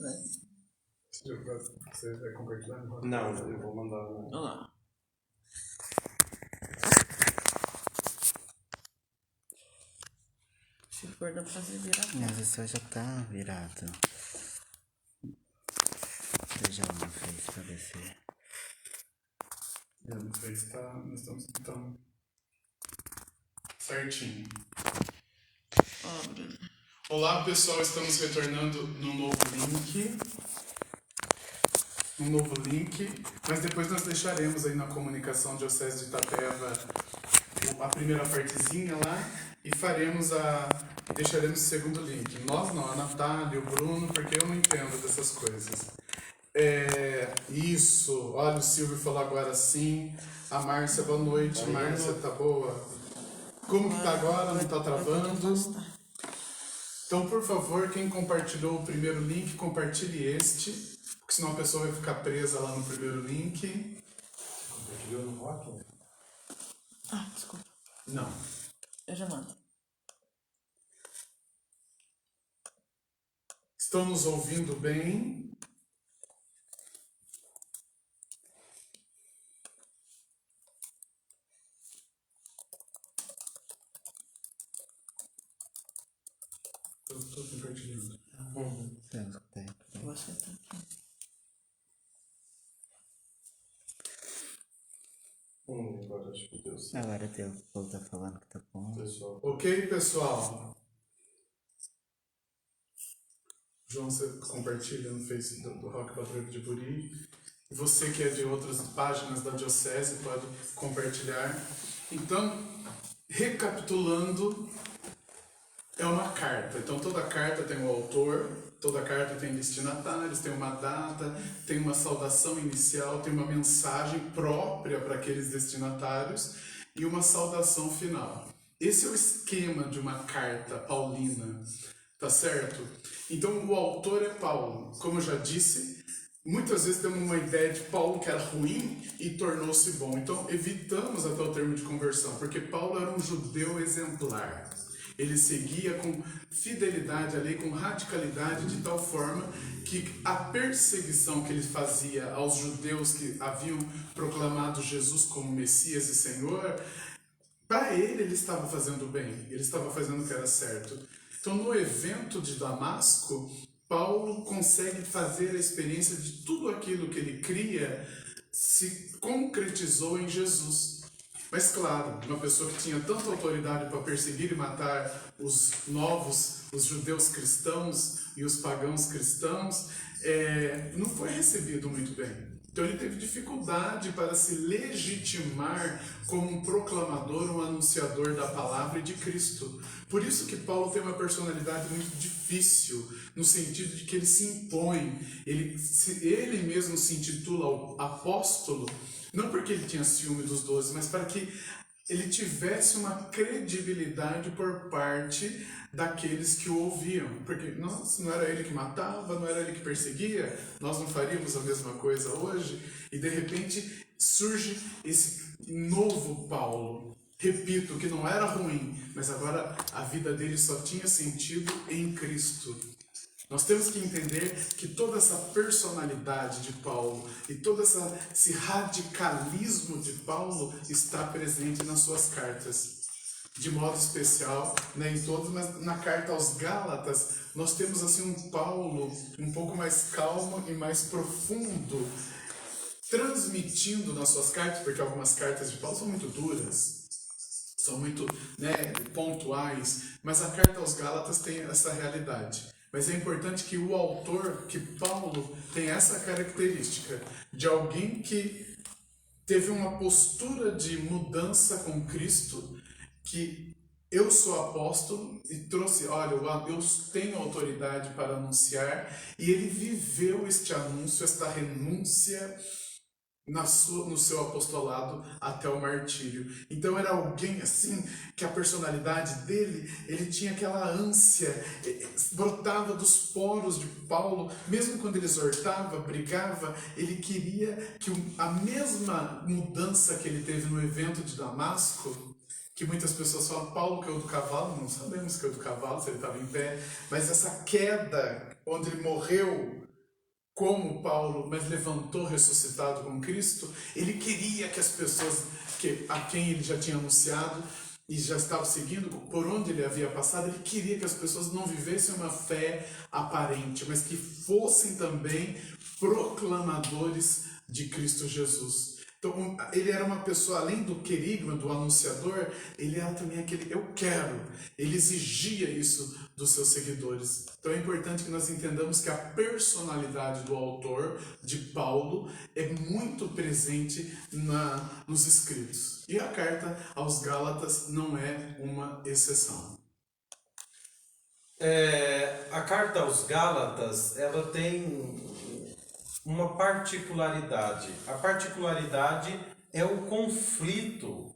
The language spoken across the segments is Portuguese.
Você vai compartilhar? Não, eu vou mandar. Olha lá. Se for, dá pra fazer virar. Mas o seu já tá virado. Veja lá no Face pra ver se... Não sei se tá. Nós estamos tentando. Certinho. Ó, Bruno. Olá pessoal, estamos retornando num novo link, mas depois nós deixaremos aí na comunicação Diocese de Itapeva a primeira partezinha lá e deixaremos o segundo link. Nós não, a Natália, o Bruno, porque eu não entendo dessas coisas. Isso, olha o Silvio falou agora sim, a Márcia, boa noite, Márcia, tá boa? Como que tá agora? Não tá travando? Então, por favor, quem compartilhou o primeiro link, compartilhe este, porque senão a pessoa vai ficar presa lá no primeiro link. Compartilhou no rock? Ah, desculpa. Não. Eu já mando. Estão nos ouvindo bem? Eu estou compartilhando. Eu escutei. Vou aceitar aqui. Agora acho que deu certo. Agora o povo tá falando que tá bom. Pessoal. Ok, pessoal? João, você compartilha no Face do Rock Patrulha de Buri. E você que é de outras páginas da Diocese pode compartilhar. Então, recapitulando, é uma carta. Então, toda carta tem um autor, toda carta tem destinatários, tem uma data, tem uma saudação inicial, tem uma mensagem própria para aqueles destinatários e uma saudação final. Esse é o esquema de uma carta paulina, tá certo? Então, o autor é Paulo. Como eu já disse, muitas vezes temos uma ideia de Paulo que era ruim e tornou-se bom. Então, evitamos até o termo de conversão, porque Paulo era um judeu exemplar. Ele seguia com fidelidade à lei, com radicalidade, de tal forma que a perseguição que ele fazia aos judeus que haviam proclamado Jesus como Messias e Senhor, para ele estava fazendo bem, ele estava fazendo o que era certo. Então, no evento de Damasco, Paulo consegue fazer a experiência de tudo aquilo que ele cria se concretizou em Jesus. Mas claro, uma pessoa que tinha tanta autoridade para perseguir e matar os judeus cristãos e os pagãos cristãos, não foi recebido muito bem. Então ele teve dificuldade para se legitimar como um proclamador, um anunciador da palavra e de Cristo. Por isso que Paulo tem uma personalidade muito difícil, no sentido de que ele se impõe, ele mesmo se intitula o apóstolo, não porque ele tinha ciúme dos 12, mas para que ele tivesse uma credibilidade por parte daqueles que o ouviam. Porque não era ele que matava, não era ele que perseguia, nós não faríamos a mesma coisa hoje. E de repente surge esse novo Paulo. Repito, que não era ruim, mas agora a vida dele só tinha sentido em Cristo. Nós temos que entender que toda essa personalidade de Paulo e todo esse radicalismo de Paulo está presente nas suas cartas. De modo especial, nem todos, mas na carta aos Gálatas, nós temos assim um Paulo um pouco mais calmo e mais profundo, transmitindo nas suas cartas, porque algumas cartas de Paulo são muito duras, são muito pontuais, mas a carta aos Gálatas tem essa realidade. Mas é importante que o autor, que Paulo, tem essa característica de alguém que teve uma postura de mudança com Cristo, que eu sou apóstolo e trouxe, olha, eu tenho autoridade para anunciar, e ele viveu este anúncio, esta renúncia no seu apostolado até o martírio. Então era alguém assim, que a personalidade dele, ele tinha aquela ânsia, brotava dos poros de Paulo, mesmo quando ele exortava, brigava, ele queria que a mesma mudança que ele teve no evento de Damasco, que muitas pessoas falam, Paulo caiu do cavalo, não sabemos que caiu do cavalo, se ele estava em pé, mas essa queda onde ele morreu como Paulo, mas levantou ressuscitado com Cristo, ele queria que as pessoas a quem ele já tinha anunciado e já estava seguindo, por onde ele havia passado, ele queria que as pessoas não vivessem uma fé aparente, mas que fossem também proclamadores de Cristo Jesus. Então, ele era uma pessoa, além do querigma, do anunciador, ele era também aquele eu quero. Ele exigia isso dos seus seguidores. Então é importante que nós entendamos que a personalidade do autor, de Paulo, é muito presente nos escritos. E a carta aos Gálatas não é uma exceção. A carta aos Gálatas, ela tem uma particularidade. A particularidade é o conflito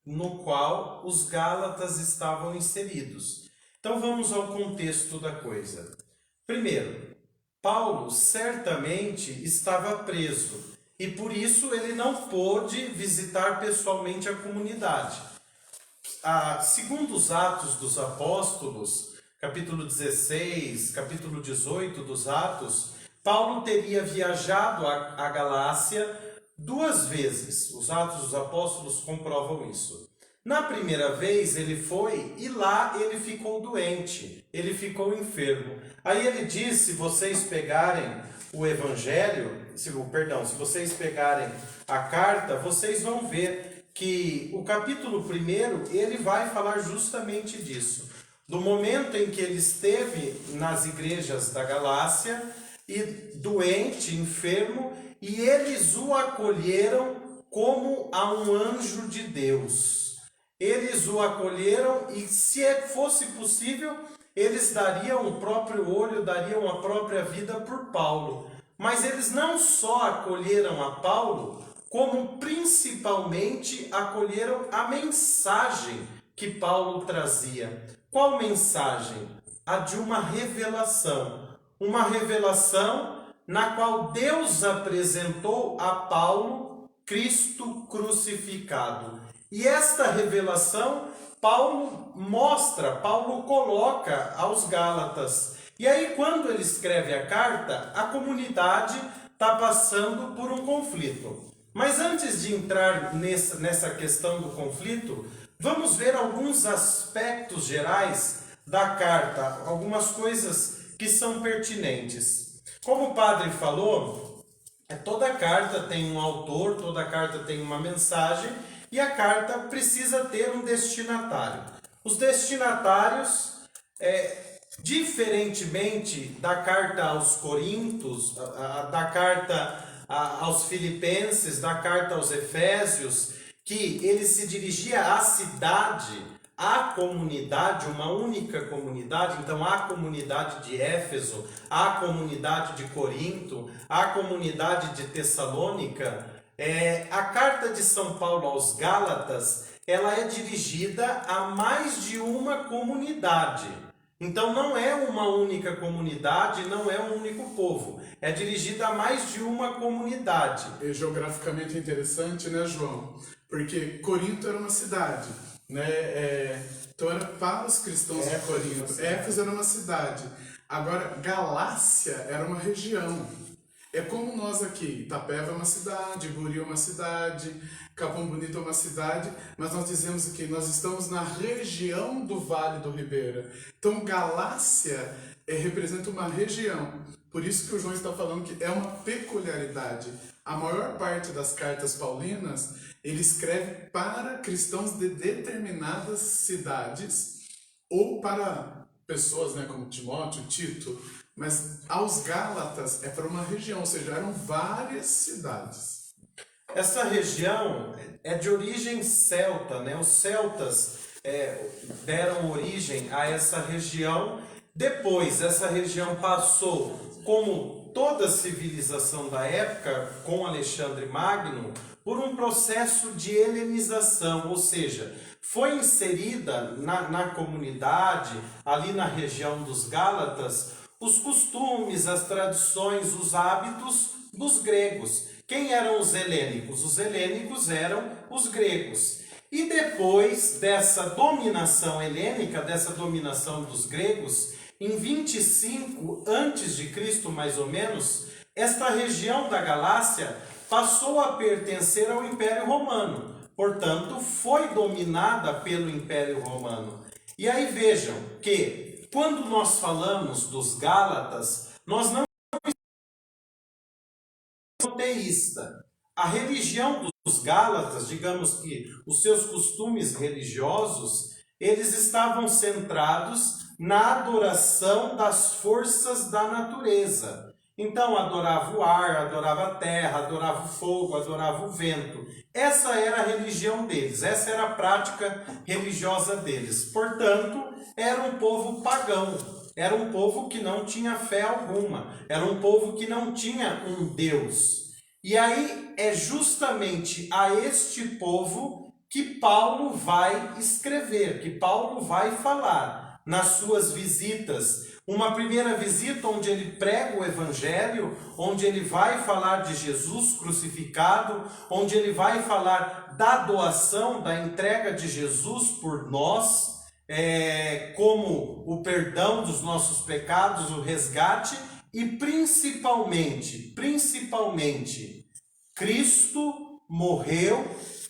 no qual os Gálatas estavam inseridos. Então vamos ao contexto da coisa. Primeiro, Paulo certamente estava preso e por isso ele não pôde visitar pessoalmente a comunidade. Segundo os Atos dos Apóstolos, capítulo 16, capítulo 18 dos Atos, Paulo teria viajado à Galácia 2 vezes. Os Atos dos Apóstolos comprovam isso. Na primeira vez ele foi e lá ele ficou doente, ele ficou enfermo. Aí ele diz, se vocês pegarem o Evangelho, se vocês pegarem a carta, vocês vão ver que o capítulo 1 ele vai falar justamente disso. Do momento em que ele esteve nas igrejas da Galácia, e doente, enfermo, e eles o acolheram como a um anjo de Deus. Eles o acolheram e, se fosse possível, eles dariam o próprio olho, dariam a própria vida por Paulo. Mas eles não só acolheram a Paulo, como principalmente acolheram a mensagem que Paulo trazia. Qual mensagem? A de uma revelação. Uma revelação na qual Deus apresentou a Paulo Cristo crucificado. E esta revelação Paulo coloca aos Gálatas. E aí quando ele escreve a carta, a comunidade está passando por um conflito. Mas antes de entrar nessa questão do conflito, vamos ver alguns aspectos gerais da carta, algumas coisas que são pertinentes. Como o padre falou, toda carta tem um autor, toda carta tem uma mensagem e a carta precisa ter um destinatário. Os destinatários, diferentemente da carta aos Coríntios, da carta aos Filipenses, da carta aos Efésios, que ele se dirigia à cidade, à comunidade, uma única comunidade, então à comunidade de Éfeso, à comunidade de Corinto, à comunidade de Tessalônica, a carta de São Paulo aos Gálatas, ela é dirigida a mais de uma comunidade. Então não é uma única comunidade, não é um único povo, é dirigida a mais de uma comunidade. É geograficamente interessante, né, João? Porque Corinto era uma cidade, né? Então era para os cristãos de Corinto. Éfeso era uma cidade. Agora, Galácia era uma região. É como nós aqui, Itapeva é uma cidade, Guri é uma cidade, Capão Bonito é uma cidade, mas nós dizemos que nós estamos na região do Vale do Ribeira. Então, Galácia representa uma região. Por isso que o João está falando que é uma peculiaridade. A maior parte das cartas paulinas, ele escreve para cristãos de determinadas cidades ou para pessoas, né, como Timóteo, Tito, mas aos Gálatas é para uma região, ou seja, eram várias cidades. Essa região é de origem celta, né? Os celtas deram origem a essa região. Depois, essa região passou, como toda civilização da época, com Alexandre Magno, por um processo de helenização, ou seja, foi inserida na comunidade, ali na região dos Gálatas, os costumes, as tradições, os hábitos dos gregos. Quem eram os helênicos? Os helênicos eram os gregos. E depois dessa dominação helênica, dessa dominação dos gregos, em 25 a.C., mais ou menos, esta região da Galácia passou a pertencer ao Império Romano. Portanto, foi dominada pelo Império Romano. E aí vejam que, quando nós falamos dos Gálatas, nós não somos monoteísta. A religião dos Gálatas, digamos que os seus costumes religiosos, eles estavam centrados na adoração das forças da natureza. Então, adorava o ar, adorava a terra, adorava o fogo, adorava o vento. Essa era a religião deles, essa era a prática religiosa deles. Portanto, era um povo pagão, era um povo que não tinha fé alguma, era um povo que não tinha um Deus. E aí é justamente a este povo que Paulo vai escrever, que Paulo vai falar nas suas visitas. Uma primeira visita onde ele prega o Evangelho, onde ele vai falar de Jesus crucificado, onde ele vai falar da doação, da entrega de Jesus por nós, como o perdão dos nossos pecados, o resgate e principalmente, Cristo morreu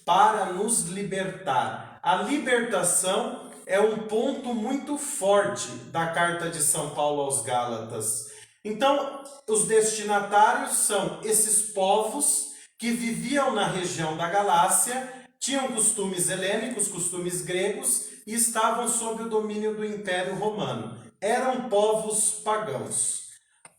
para nos libertar. A libertação é um ponto muito forte da carta de São Paulo aos Gálatas. Então, os destinatários são esses povos que viviam na região da Galácia, tinham costumes helênicos, costumes gregos e estavam sob o domínio do Império Romano. Eram povos pagãos.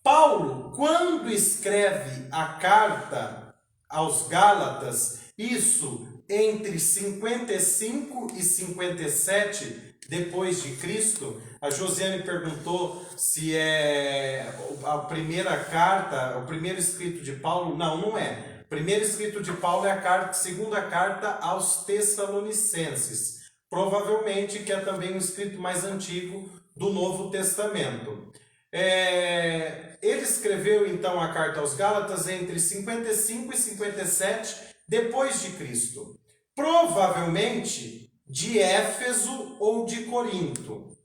Paulo, quando escreve a carta aos Gálatas, isso entre 55 e 57 depois de Cristo, a Josiane perguntou se é a primeira carta, o primeiro escrito de Paulo. Não, não é. O primeiro escrito de Paulo é a segunda carta aos Tessalonicenses. Provavelmente que é também um escrito mais antigo do Novo Testamento. Ele escreveu então a carta aos Gálatas entre 55 e 57 depois de Cristo, provavelmente de Éfeso ou de Corinto,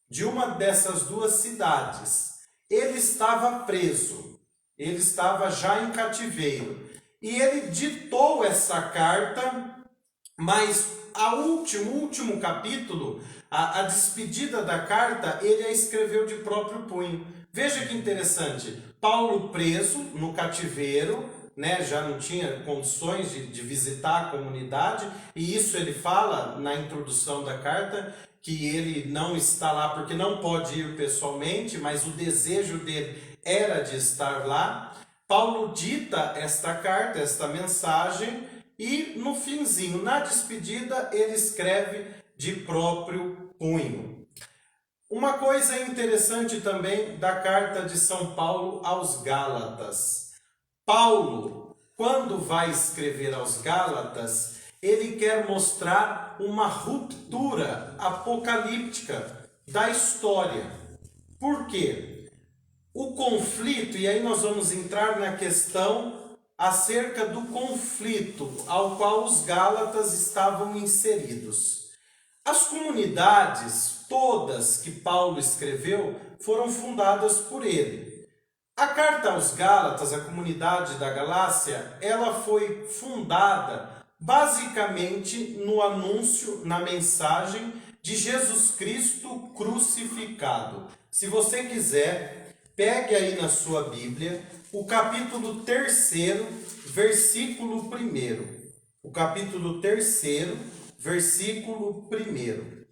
de uma dessas duas cidades. Ele estava preso, ele estava já em cativeiro, e ele ditou essa carta, mas o último capítulo, a despedida da carta, ele a escreveu de próprio punho. Veja que interessante, Paulo preso no cativeiro, já não tinha condições de visitar a comunidade, e isso ele fala na introdução da carta, que ele não está lá porque não pode ir pessoalmente, mas o desejo dele era de estar lá. Paulo dita esta carta, esta mensagem, e no finzinho, na despedida, ele escreve de próprio punho. Uma coisa interessante também da carta de São Paulo aos Gálatas. Paulo, quando vai escrever aos Gálatas, ele quer mostrar uma ruptura apocalíptica da história. Por quê? O conflito, e aí nós vamos entrar na questão acerca do conflito ao qual os Gálatas estavam inseridos. As comunidades, todas que Paulo escreveu, foram fundadas por ele. A carta aos Gálatas, a comunidade da Galácia, ela foi fundada basicamente no anúncio, na mensagem de Jesus Cristo crucificado. Se você quiser, pegue aí na sua Bíblia o capítulo 3, versículo 1. O capítulo 3, versículo 1.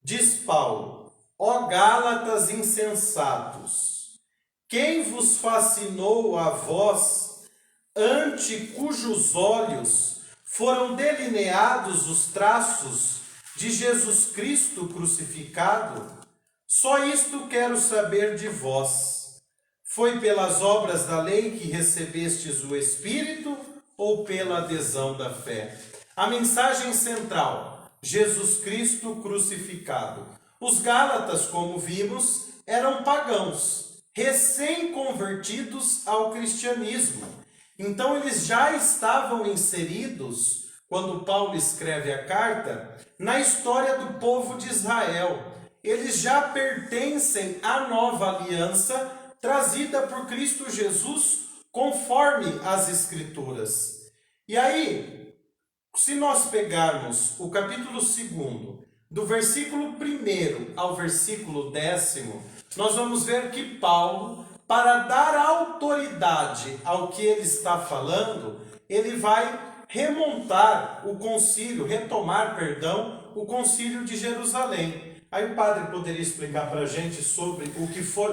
Diz Paulo: ó Gálatas insensatos, quem vos fascinou a vós, ante cujos olhos foram delineados os traços de Jesus Cristo crucificado? Só isto quero saber de vós. Foi pelas obras da lei que recebestes o Espírito ou pela adesão da fé? A mensagem central: Jesus Cristo crucificado. Os Gálatas, como vimos, eram pagãos, recém-convertidos ao cristianismo. Então eles já estavam inseridos, quando Paulo escreve a carta, na história do povo de Israel. Eles já pertencem à nova aliança trazida por Cristo Jesus conforme as Escrituras. E aí, se nós pegarmos o capítulo 2, do versículo 1 ao versículo 10, nós vamos ver que Paulo, para dar autoridade ao que ele está falando, ele vai retomar, o concílio de Jerusalém. Aí o padre poderia explicar para a gente sobre o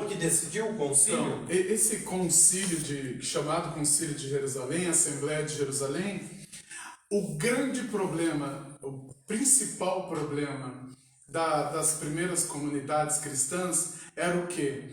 que decidiu o concílio? Então, esse concílio chamado Concílio de Jerusalém, Assembleia de Jerusalém, o grande problema, o principal problema das primeiras comunidades cristãs era o quê?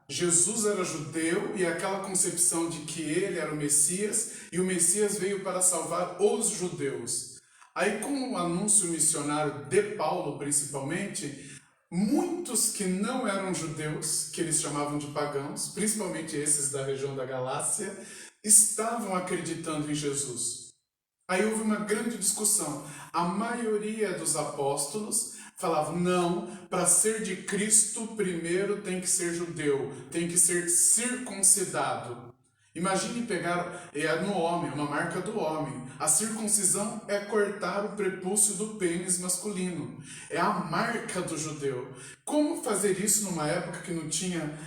Jesus era judeu e aquela concepção de que ele era o Messias e o Messias veio para salvar os judeus. Aí, com o anúncio missionário de Paulo, principalmente, muitos que não eram judeus, que eles chamavam de pagãos, principalmente esses da região da Galácia, estavam acreditando em Jesus. Aí houve uma grande discussão. A maioria dos apóstolos falavam, não, para ser de Cristo, primeiro tem que ser judeu, tem que ser circuncidado. Imagine pegar, no homem, uma marca do homem. A circuncisão é cortar o prepúcio do pênis masculino. É a marca do judeu. Como fazer isso numa época que não tinha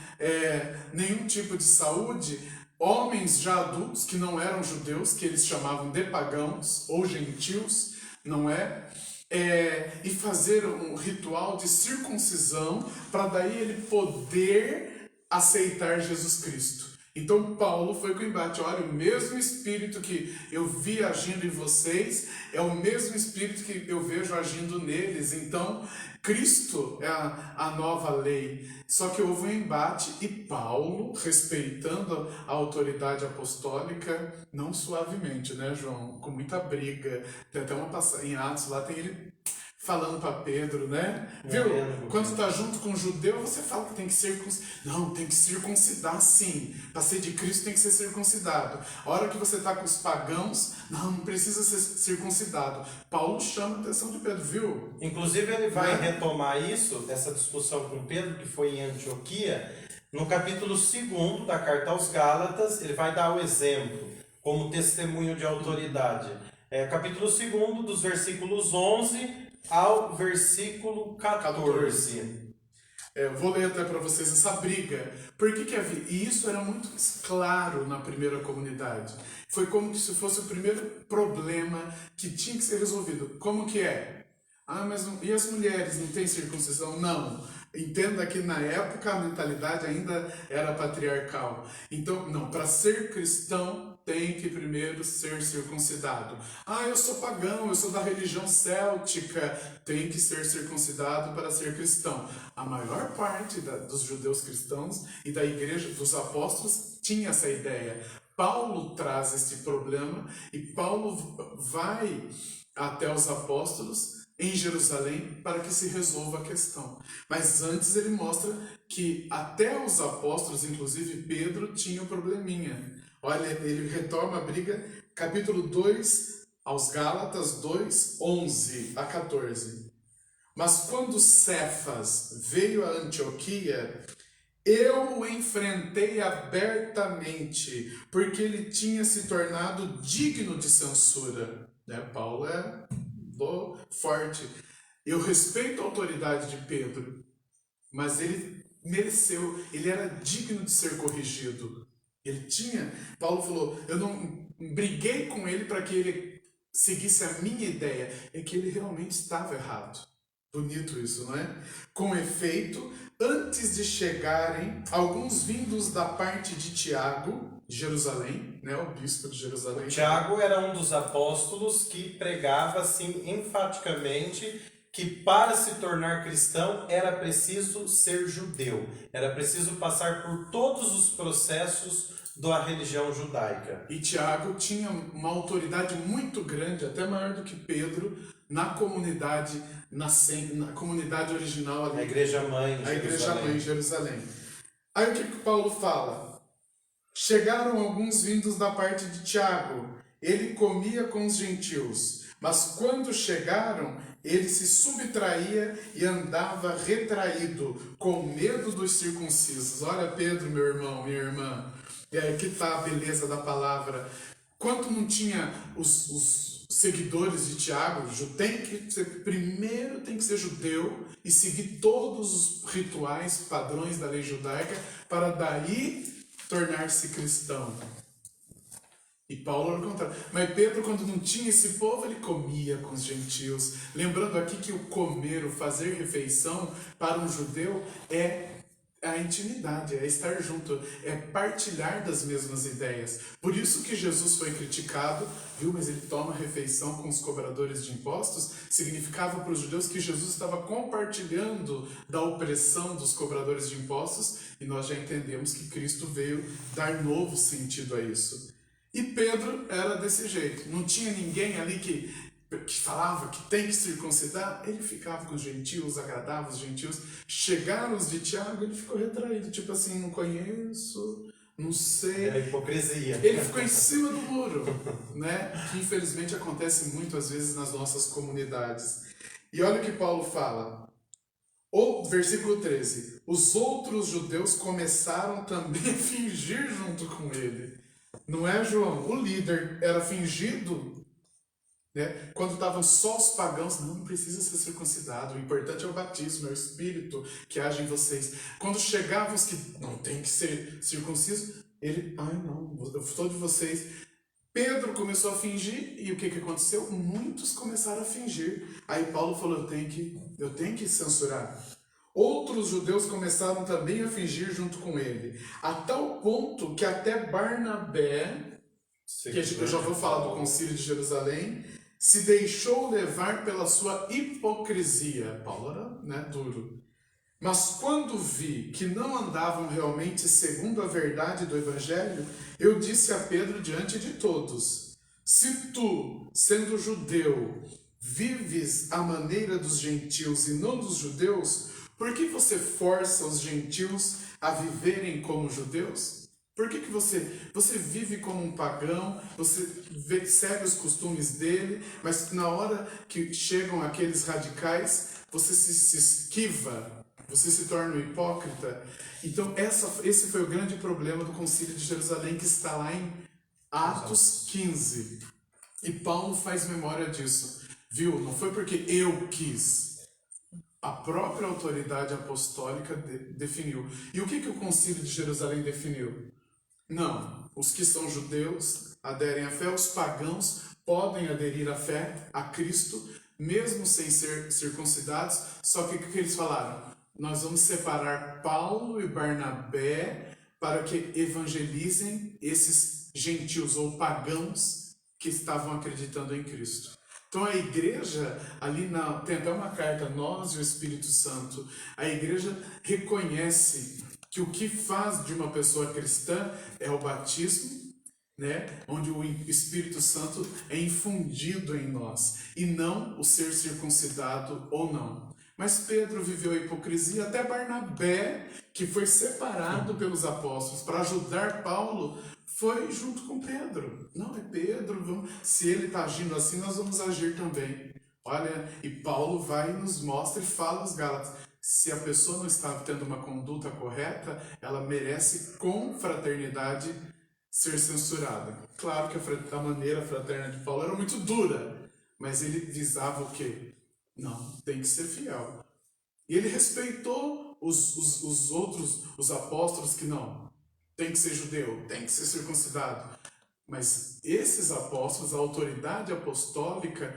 nenhum tipo de saúde? Homens já adultos que não eram judeus, que eles chamavam de pagãos ou gentios, não é? E fazer um ritual de circuncisão para daí ele poder aceitar Jesus Cristo. Então Paulo foi com o embate, olha, o mesmo Espírito que eu vi agindo em vocês, é o mesmo Espírito que eu vejo agindo neles. Então, Cristo é a nova lei. Só que houve um embate e Paulo, respeitando a autoridade apostólica, não suavemente, né, João? Com muita briga. Tem até uma passagem em Atos, lá tem ele falando para Pedro, né? Viu? Quando está junto com um judeu, você fala que tem que circuncidar. Não, tem que circuncidar sim. Para ser de Cristo tem que ser circuncidado. A hora que você está com os pagãos, não precisa ser circuncidado. Paulo chama a atenção de Pedro, viu? Inclusive ele vai retomar isso, essa discussão com Pedro, que foi em Antioquia, no capítulo 2 da carta aos Gálatas, ele vai dar o exemplo, como testemunho de autoridade. Capítulo 2, dos versículos 11 ao versículo 14. Vou ler até para vocês essa briga. Por que havia? E isso era muito claro na primeira comunidade. Foi como se fosse o primeiro problema que tinha que ser resolvido. Como que é? Mas e as mulheres não têm circuncisão? Não. Entenda que na época a mentalidade ainda era patriarcal. Então, não, para ser cristão tem que primeiro ser circuncidado. Eu sou pagão, eu sou da religião céltica, tem que ser circuncidado para ser cristão. A maior parte dos judeus cristãos e da igreja dos apóstolos tinha essa ideia. Paulo traz esse problema e Paulo vai até os apóstolos em Jerusalém para que se resolva a questão. Mas antes ele mostra que até os apóstolos, inclusive Pedro, tinha um probleminha. Olha, ele retoma a briga, capítulo 2 aos Gálatas 2, 11 a 14. Mas quando Cefas veio a Antioquia, eu o enfrentei abertamente, porque ele tinha se tornado digno de censura. Paulo é forte. Eu respeito a autoridade de Pedro, mas ele mereceu, ele era digno de ser corrigido. Paulo falou, eu não briguei com ele para que ele seguisse a minha ideia, é que ele realmente estava errado. Bonito isso, não é? Com efeito, antes de chegarem, alguns vindos da parte de Tiago, de Jerusalém, o bispo de Jerusalém. Tiago era um dos apóstolos que pregava assim enfaticamente que para se tornar cristão era preciso ser judeu, era preciso passar por todos os processos da religião judaica. E Tiago tinha uma autoridade muito grande, até maior do que Pedro, na comunidade original ali. A igreja mãe em Jerusalém. Aí o que Paulo fala? Chegaram alguns vindos da parte de Tiago. Ele comia com os gentios. Mas quando chegaram, ele se subtraía e andava retraído, com medo dos circuncisos. Olha, Pedro, meu irmão, minha irmã, e aí que está a beleza da palavra. Quando não tinha os seguidores de Tiago, primeiro tem que ser judeu e seguir todos os rituais, padrões da lei judaica, para daí tornar-se cristão. E Paulo era o contrário. Mas Pedro, quando não tinha esse povo, ele comia com os gentios. Lembrando aqui que o comer, o fazer refeição, para um judeu é a intimidade, é estar junto, é partilhar das mesmas ideias. Por isso que Jesus foi criticado, viu? Mas ele toma refeição com os cobradores de impostos. Significava para os judeus que Jesus estava compartilhando da opressão dos cobradores de impostos, e nós já entendemos que Cristo veio dar novo sentido a isso. E Pedro era desse jeito. Não tinha ninguém ali que falava que tem que circuncidar. Ele ficava com os gentios, agradava os gentios. Chegaram os de Tiago, ele ficou retraído. Tipo assim, não conheço, não sei. É a hipocrisia. Ele ficou em cima do muro, né? Que infelizmente acontece muito às vezes nas nossas comunidades. E olha o que Paulo fala. Versículo 13. Os outros judeus começaram também a fingir junto com ele. Não é, João? O líder era fingido, né? Quando estavam só os pagãos, não precisa ser circuncidado, o importante é o batismo, é o Espírito que age em vocês. Quando chegavam os que não tem que ser circunciso, ele, não, eu sou de vocês. Pedro começou a fingir, e o que aconteceu? Muitos começaram a fingir. Aí Paulo falou, eu tenho que censurar. Outros judeus começaram também a fingir junto com ele, a tal ponto que até Barnabé, que eu já vou falar do Concílio de Jerusalém, se deixou levar pela sua hipocrisia. Paulo era, duro. Mas quando vi que não andavam realmente segundo a verdade do Evangelho, eu disse a Pedro diante de todos, se tu, sendo judeu, vives à maneira dos gentios e não dos judeus, por que você força os gentios a viverem como judeus? Por que você vive como um pagão, você segue os costumes dele, mas na hora que chegam aqueles radicais, você se esquiva, você se torna um hipócrita? Então esse foi o grande problema do Concílio de Jerusalém, que está lá em Atos 15. E Paulo faz memória disso. Viu? Não foi porque eu quis. A própria autoridade apostólica definiu. E o que o Concílio de Jerusalém definiu? Não, os que são judeus aderem à fé, os pagãos podem aderir à fé, a Cristo, mesmo sem ser circuncidados. Só que o que eles falaram? Nós vamos separar Paulo e Barnabé para que evangelizem esses gentios ou pagãos que estavam acreditando em Cristo. Então a igreja, tem até uma carta, nós e o Espírito Santo, a igreja reconhece que o que faz de uma pessoa cristã é o batismo, né? Onde o Espírito Santo é infundido em nós, e não o ser circuncidado ou não. Mas Pedro viveu a hipocrisia, até Barnabé, que foi separado pelos apóstolos para ajudar Paulo, foi junto com Pedro. Não, é Pedro, se ele está agindo assim, nós vamos agir também. Olha, e Paulo vai e nos mostra e fala aos Gálatas, se a pessoa não está tendo uma conduta correta, ela merece com fraternidade ser censurada. Claro que a maneira fraterna de Paulo era muito dura, mas ele visava o quê? Não, tem que ser fiel. E ele respeitou os outros, os apóstolos que não. Tem que ser judeu, tem que ser circuncidado. Mas esses apóstolos, a autoridade apostólica,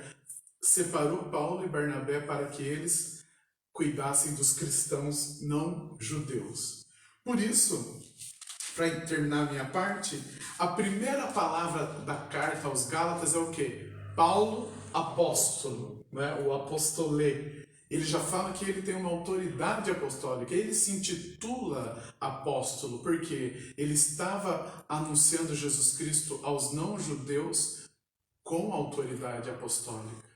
separou Paulo e Barnabé para que eles cuidassem dos cristãos não judeus. Por isso, para terminar a minha parte, a primeira palavra da carta aos Gálatas é o quê? Paulo, apóstolo, né? O apostolê. Ele já fala que ele tem uma autoridade apostólica, ele se intitula apóstolo, porque ele estava anunciando Jesus Cristo aos não-judeus com autoridade apostólica.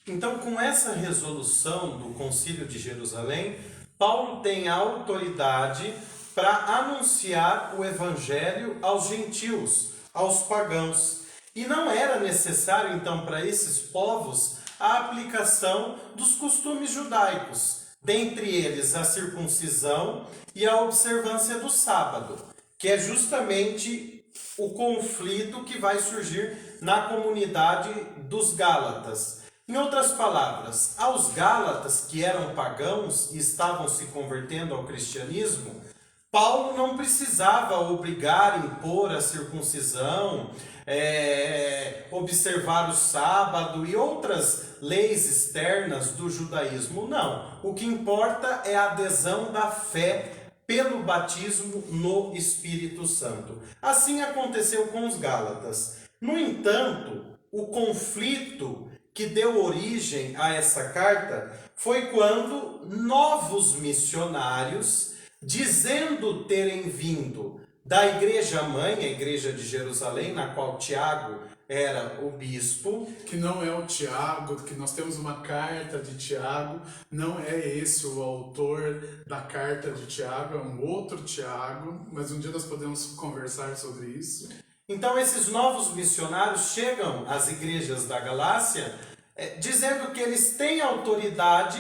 Então, com essa resolução do Concílio de Jerusalém, Paulo tem a autoridade para anunciar o Evangelho aos gentios, aos pagãos. E não era necessário, então, para esses povos, a aplicação dos costumes judaicos, dentre eles a circuncisão e a observância do sábado, que é justamente o conflito que vai surgir na comunidade dos Gálatas. Em outras palavras, aos Gálatas, que eram pagãos e estavam se convertendo ao cristianismo, Paulo não precisava obrigar, impor a circuncisão, observar o sábado e outras leis externas do judaísmo. Não. O que importa é a adesão da fé pelo batismo no Espírito Santo. Assim aconteceu com os Gálatas. No entanto, o conflito que deu origem a essa carta foi quando novos missionários, dizendo terem vindo da igreja mãe, a igreja de Jerusalém, na qual Tiago era o bispo. Que não é o Tiago, que nós temos uma carta de Tiago, não é esse o autor da carta de Tiago, é um outro Tiago, mas um dia nós podemos conversar sobre isso. Então esses novos missionários chegam às igrejas da Galácia dizendo que eles têm autoridade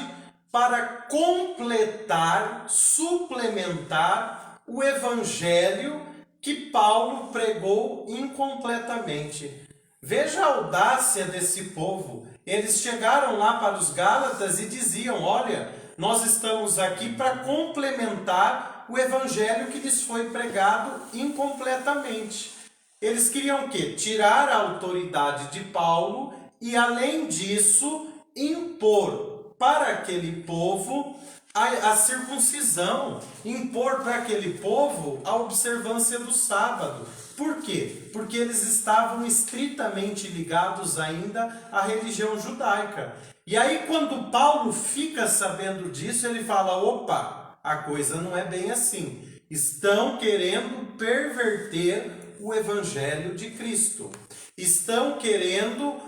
para completar, suplementar o evangelho que Paulo pregou incompletamente. Veja a audácia desse povo. Eles chegaram lá para os Gálatas e diziam: olha, nós estamos aqui para complementar o evangelho que lhes foi pregado incompletamente. Eles queriam o quê? Tirar a autoridade de Paulo e, além disso, impor para aquele povo a circuncisão, impor para aquele povo a observância do sábado. Por quê? Porque eles estavam estritamente ligados ainda à religião judaica. E aí, quando Paulo fica sabendo disso, ele fala: opa, a coisa não é bem assim. Estão querendo perverter o evangelho de Cristo. Estão querendo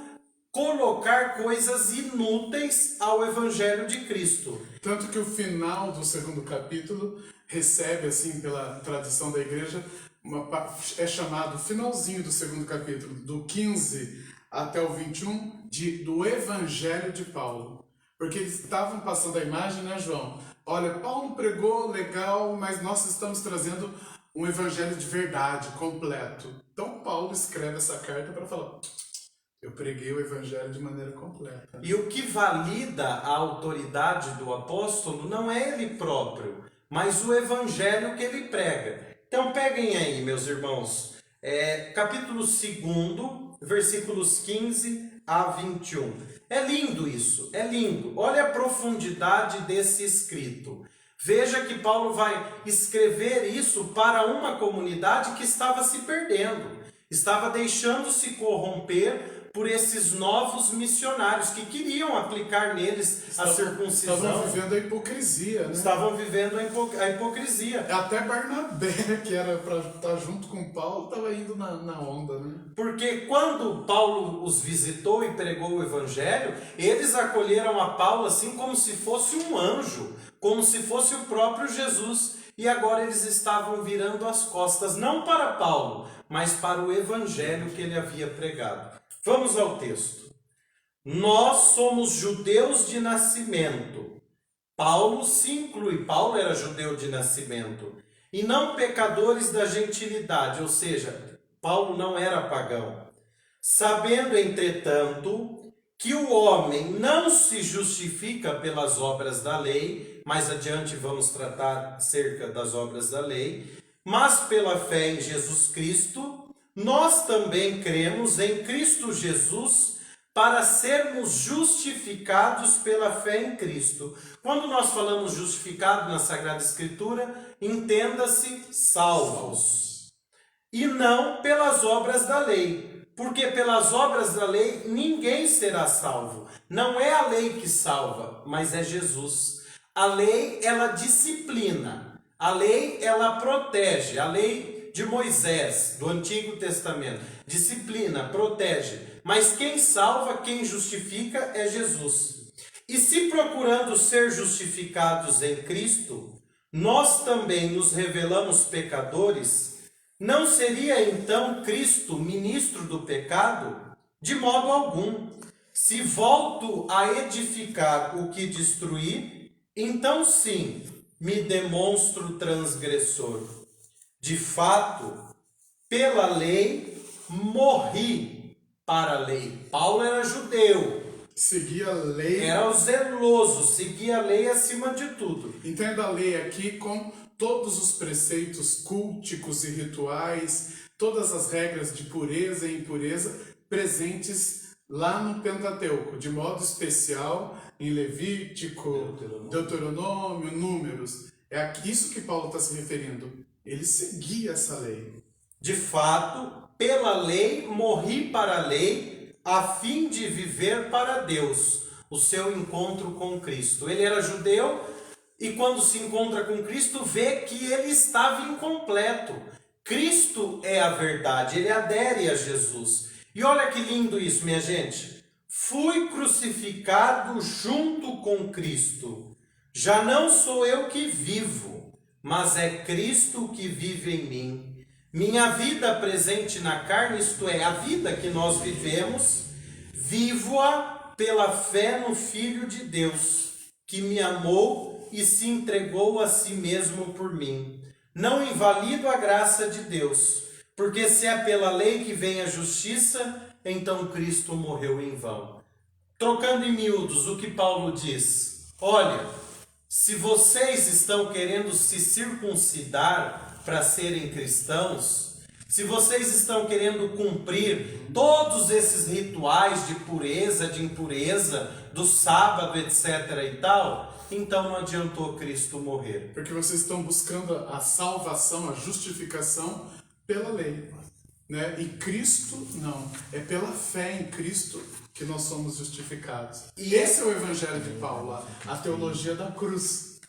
colocar coisas inúteis ao evangelho de Cristo. Tanto que o final do segundo capítulo recebe, assim, pela tradição da igreja, é chamado finalzinho do segundo capítulo, do 15 até o 21, do Evangelho de Paulo. Porque eles estavam passando a imagem, né, João? Olha, Paulo pregou legal, mas nós estamos trazendo um evangelho de verdade, completo. Então Paulo escreve essa carta para falar: eu preguei o evangelho de maneira completa. E o que valida a autoridade do apóstolo não é ele próprio, mas o evangelho que ele prega. Então peguem aí, meus irmãos, capítulo 2, versículos 15 a 21. É lindo isso, é lindo. Olha a profundidade desse escrito. Veja que Paulo vai escrever isso para uma comunidade que estava se perdendo, estava deixando-se corromper por esses novos missionários que queriam aplicar neles a circuncisão. Estavam vivendo a hipocrisia, né? Estavam vivendo a hipocrisia. Até Barnabé, que era para estar junto com Paulo, estava indo na onda, né? Porque quando Paulo os visitou e pregou o evangelho, eles acolheram a Paulo assim como se fosse um anjo, como se fosse o próprio Jesus. E agora eles estavam virando as costas, não para Paulo, mas para o evangelho que ele havia pregado. Vamos ao texto. Nós somos judeus de nascimento. Paulo se inclui. Paulo era judeu de nascimento. E não pecadores da gentilidade, ou seja, Paulo não era pagão. Sabendo, entretanto, que o homem não se justifica pelas obras da lei, mais adiante vamos tratar acerca das obras da lei, mas pela fé em Jesus Cristo. Nós também cremos em Cristo Jesus para sermos justificados pela fé em Cristo. Quando nós falamos justificado na Sagrada Escritura, entenda-se salvos. E não pelas obras da lei. Porque pelas obras da lei ninguém será salvo. Não é a lei que salva, mas é Jesus. A lei, ela disciplina. A lei, ela protege. A lei de Moisés, do Antigo Testamento, disciplina, protege, mas quem salva, quem justifica é Jesus. E se procurando ser justificados em Cristo, nós também nos revelamos pecadores, Não seria então Cristo ministro do pecado? De modo algum. Se volto a edificar o que destruí, então sim, me demonstro transgressor. De fato, pela lei, morri para a lei. Paulo era judeu, Seguir a lei. era o zeloso, seguia a lei acima de tudo. Entenda a lei aqui com todos os preceitos culticos e rituais, todas as regras de pureza e impureza presentes lá no Pentateuco, de modo especial em Levítico, Deuteronômio, Números. É a isso que Paulo está se referindo. Ele seguia essa lei. De fato, pela lei, morri para a lei, a fim de viver para Deus, o seu encontro com Cristo. Ele era judeu e quando se encontra com Cristo, vê que ele estava incompleto. Cristo é a verdade, ele adere a Jesus. E olha que lindo isso, minha gente. Fui crucificado junto com Cristo. Já não sou eu que vivo, mas é Cristo que vive em mim. Minha vida presente na carne, isto é, a vida que nós vivemos, vivo-a pela fé no Filho de Deus, que me amou e se entregou a si mesmo por mim. Não invalido a graça de Deus, porque se é pela lei que vem a justiça, então Cristo morreu em vão. Trocando em miúdos o que Paulo diz, olha, se vocês estão querendo se circuncidar para serem cristãos, se vocês estão querendo cumprir todos esses rituais de pureza, de impureza, do sábado, etc. e tal, então não adiantou Cristo morrer. Porque vocês estão buscando a salvação, a justificação pela lei. Né? E Cristo, não. É pela fé em Cristo que nós somos justificados. E esse é o Evangelho de Paulo, a teologia da cruz.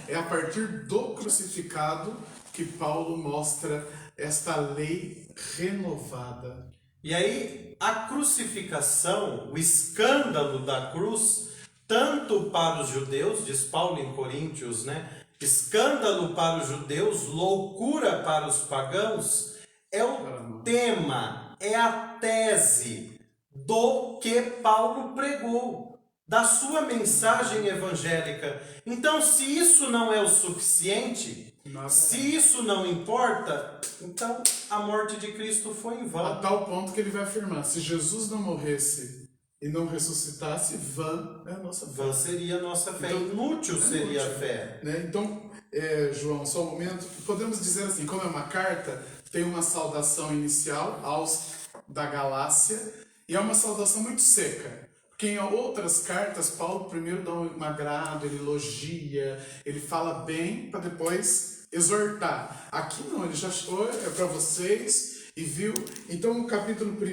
É a partir do crucificado que Paulo mostra esta lei renovada. E aí, a crucificação, o escândalo da cruz, tanto para os judeus, diz Paulo em Coríntios, né? Escândalo para os judeus, loucura para os pagãos, é o tema, é a tese do que Paulo pregou, da sua mensagem evangélica. Então, se isso não é o suficiente, se isso não importa, então a morte de Cristo foi em vão. A tal ponto que ele vai afirmar, se Jesus não morresse e não ressuscitasse, vã é a nossa fé. Vã seria a nossa fé, então, inútil seria a fé. Né? Então, João, só um momento, podemos dizer assim, como é uma carta, tem uma saudação inicial aos da Galácia, e é uma saudação muito seca. Porque em outras cartas, Paulo primeiro dá um agrado, ele elogia, ele fala bem, para depois exortar. Aqui não, ele já foi, é para vocês, e viu. Então, o capítulo 1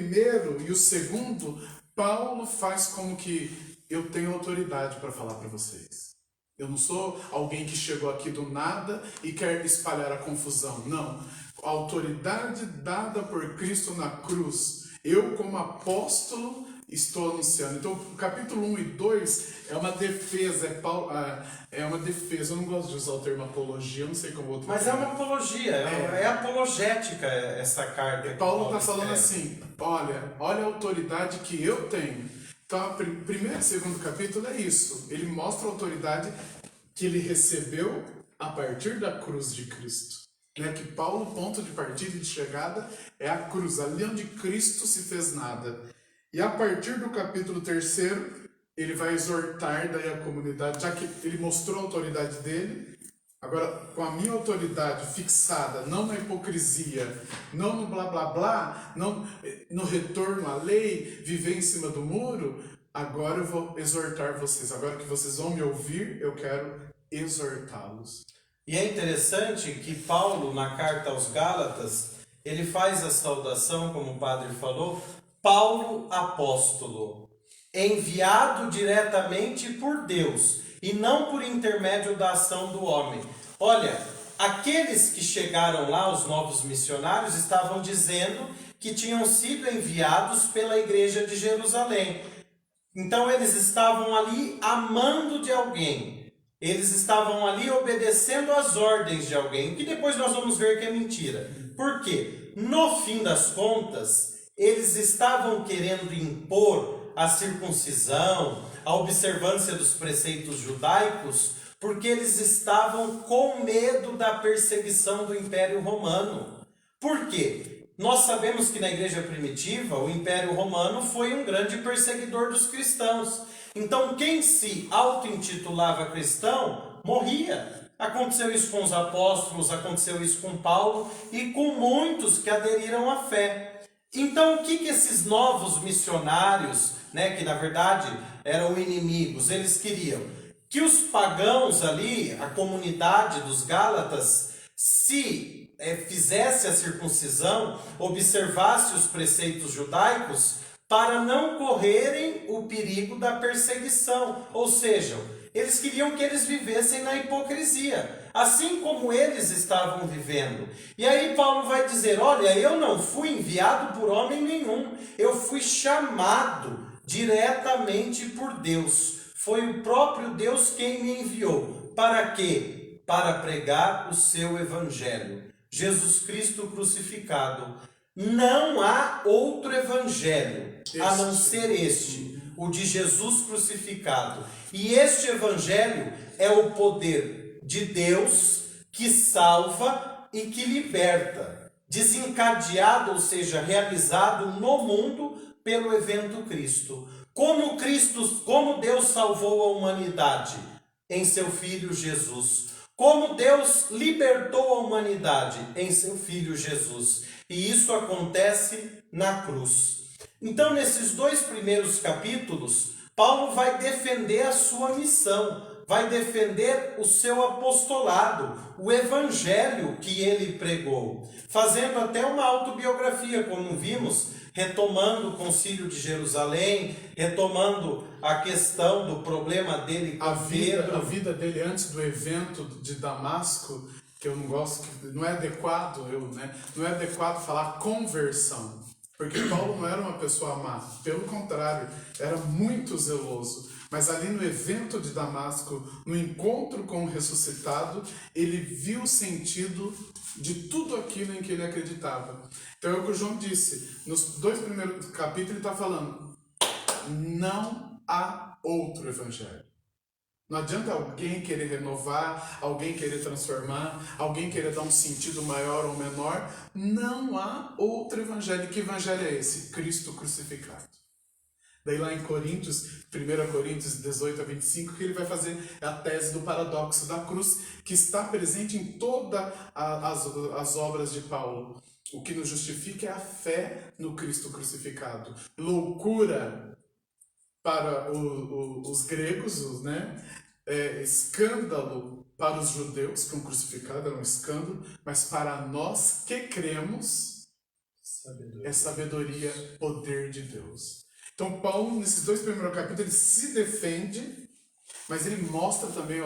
e o 2, Paulo faz como que eu tenho autoridade para falar para vocês. Eu não sou alguém que chegou aqui do nada e quer espalhar a confusão. Não. A autoridade dada por Cristo na cruz, eu como apóstolo estou anunciando. Então, o capítulo 1 e 2 é uma defesa, é uma defesa. Eu não gosto de usar o termo apologia, eu não sei como outro. Mas é uma apologia, é apologética essa carta. Paulo está falando assim, olha a autoridade que eu tenho. Então, primeiro e segundo capítulo é isso. Ele mostra a autoridade que ele recebeu a partir da cruz de Cristo. Né? Que Paulo, ponto de partida e de chegada, é a cruz, ali onde Cristo se fez nada. E a partir do capítulo 3, ele vai exortar daí a comunidade, já que ele mostrou a autoridade dele, agora com a minha autoridade fixada, não na hipocrisia, não no blá blá blá, não no retorno à lei, viver em cima do muro, agora eu vou exortar vocês. Agora que vocês vão me ouvir, eu quero exortá-los. E é interessante que Paulo, na carta aos Gálatas, ele faz a saudação, como o padre falou, Paulo apóstolo, enviado diretamente por Deus e não por intermédio da ação do homem. Olha, aqueles que chegaram lá, os novos missionários, estavam dizendo que tinham sido enviados pela igreja de Jerusalém. Então eles estavam ali amando de alguém. Eles estavam ali obedecendo às ordens de alguém, que depois nós vamos ver que é mentira. Por quê? No fim das contas, eles estavam querendo impor a circuncisão, a observância dos preceitos judaicos, porque eles estavam com medo da perseguição do Império Romano. Por quê? Nós sabemos que na igreja primitiva, o Império Romano foi um grande perseguidor dos cristãos. Então, quem se auto-intitulava cristão, morria. Aconteceu isso com os apóstolos, aconteceu isso com Paulo e com muitos que aderiram à fé. Então, o que esses novos missionários, que na verdade eram inimigos, eles queriam? Que os pagãos ali, a comunidade dos Gálatas, se fizesse a circuncisão, observasse os preceitos judaicos, para não correrem o perigo da perseguição. Ou seja, eles queriam que eles vivessem na hipocrisia, assim como eles estavam vivendo. E aí Paulo vai dizer, olha, eu não fui enviado por homem nenhum, eu fui chamado diretamente por Deus. Foi o próprio Deus quem me enviou. Para quê? Para pregar o seu evangelho. Jesus Cristo crucificado. Não há outro evangelho a não ser este, o de Jesus crucificado. E este evangelho é o poder de Deus que salva e que liberta, desencadeado, ou seja, realizado no mundo pelo evento Cristo. Como Deus salvou a humanidade em seu Filho Jesus. Como Deus libertou a humanidade em seu Filho Jesus. E isso acontece na cruz. Então, nesses 2 primeiros capítulos, Paulo vai defender a sua missão, vai defender o seu apostolado, o evangelho que ele pregou, fazendo até uma autobiografia, como vimos, retomando o Concílio de Jerusalém, retomando a questão do problema dele com Pedro. A vida dele antes do evento de Damasco, que eu não gosto, não é adequado, não é adequado falar conversão, porque Paulo não era uma pessoa má, pelo contrário, era muito zeloso. Mas ali no evento de Damasco, no encontro com o ressuscitado, ele viu o sentido de tudo aquilo em que ele acreditava. Então é o que o João disse, nos 2 primeiros capítulos ele está falando, não há outro evangelho. Não adianta alguém querer renovar, alguém querer transformar, alguém querer dar um sentido maior ou menor. Não há outro evangelho. Que evangelho é esse? Cristo crucificado. Daí lá em Coríntios, 1 Coríntios 18 a 25, que ele vai fazer a tese do paradoxo da cruz, que está presente em todas as obras de Paulo. O que nos justifica é a fé no Cristo crucificado. Loucura para os gregos, escândalo para os judeus, que um crucificado era um escândalo, mas para nós que cremos, é sabedoria, poder de Deus. Então Paulo, nesses 2 primeiros capítulos, ele se defende, mas ele mostra também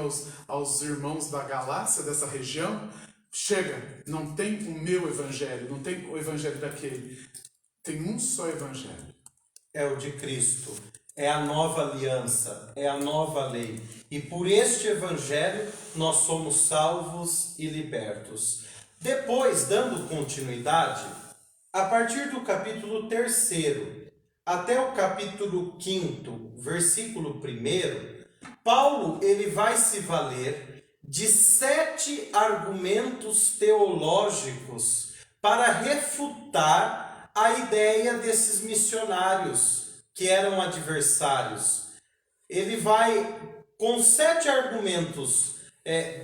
aos irmãos da Galácia, dessa região, chega, não tem o meu evangelho, não tem o evangelho daquele, tem um só evangelho. É o de Cristo. É a nova aliança, é a nova lei. E por este evangelho nós somos salvos e libertos. Depois, dando continuidade, a partir do capítulo 3 até o capítulo 5, versículo 1, Paulo ele vai se valer de 7 argumentos teológicos para refutar a ideia desses missionários que eram adversários. Ele vai, com 7 argumentos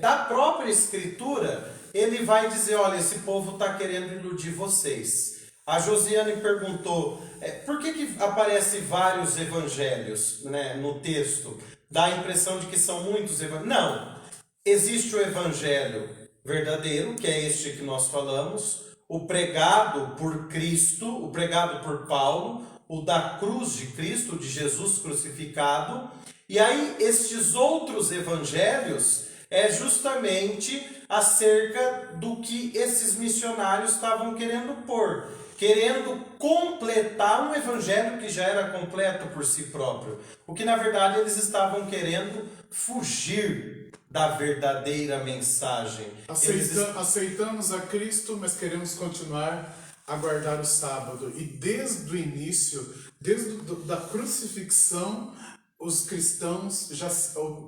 da própria Escritura, ele vai dizer, olha, esse povo está querendo iludir vocês. A Josiane perguntou, por que aparece vários evangelhos no texto? Dá a impressão de que são muitos evangelhos. Não, existe o evangelho verdadeiro, que é este que nós falamos, o pregado por Cristo, o pregado por Paulo, o da cruz de Cristo, de Jesus crucificado. E aí, estes outros evangelhos é justamente acerca do que esses missionários estavam querendo pôr, querendo completar um evangelho que já era completo por si próprio. O que, na verdade, eles estavam querendo fugir da verdadeira mensagem. Aceitamos a Cristo, mas queremos continuar a guardar o sábado. E desde o início, da crucifixão, os cristãos já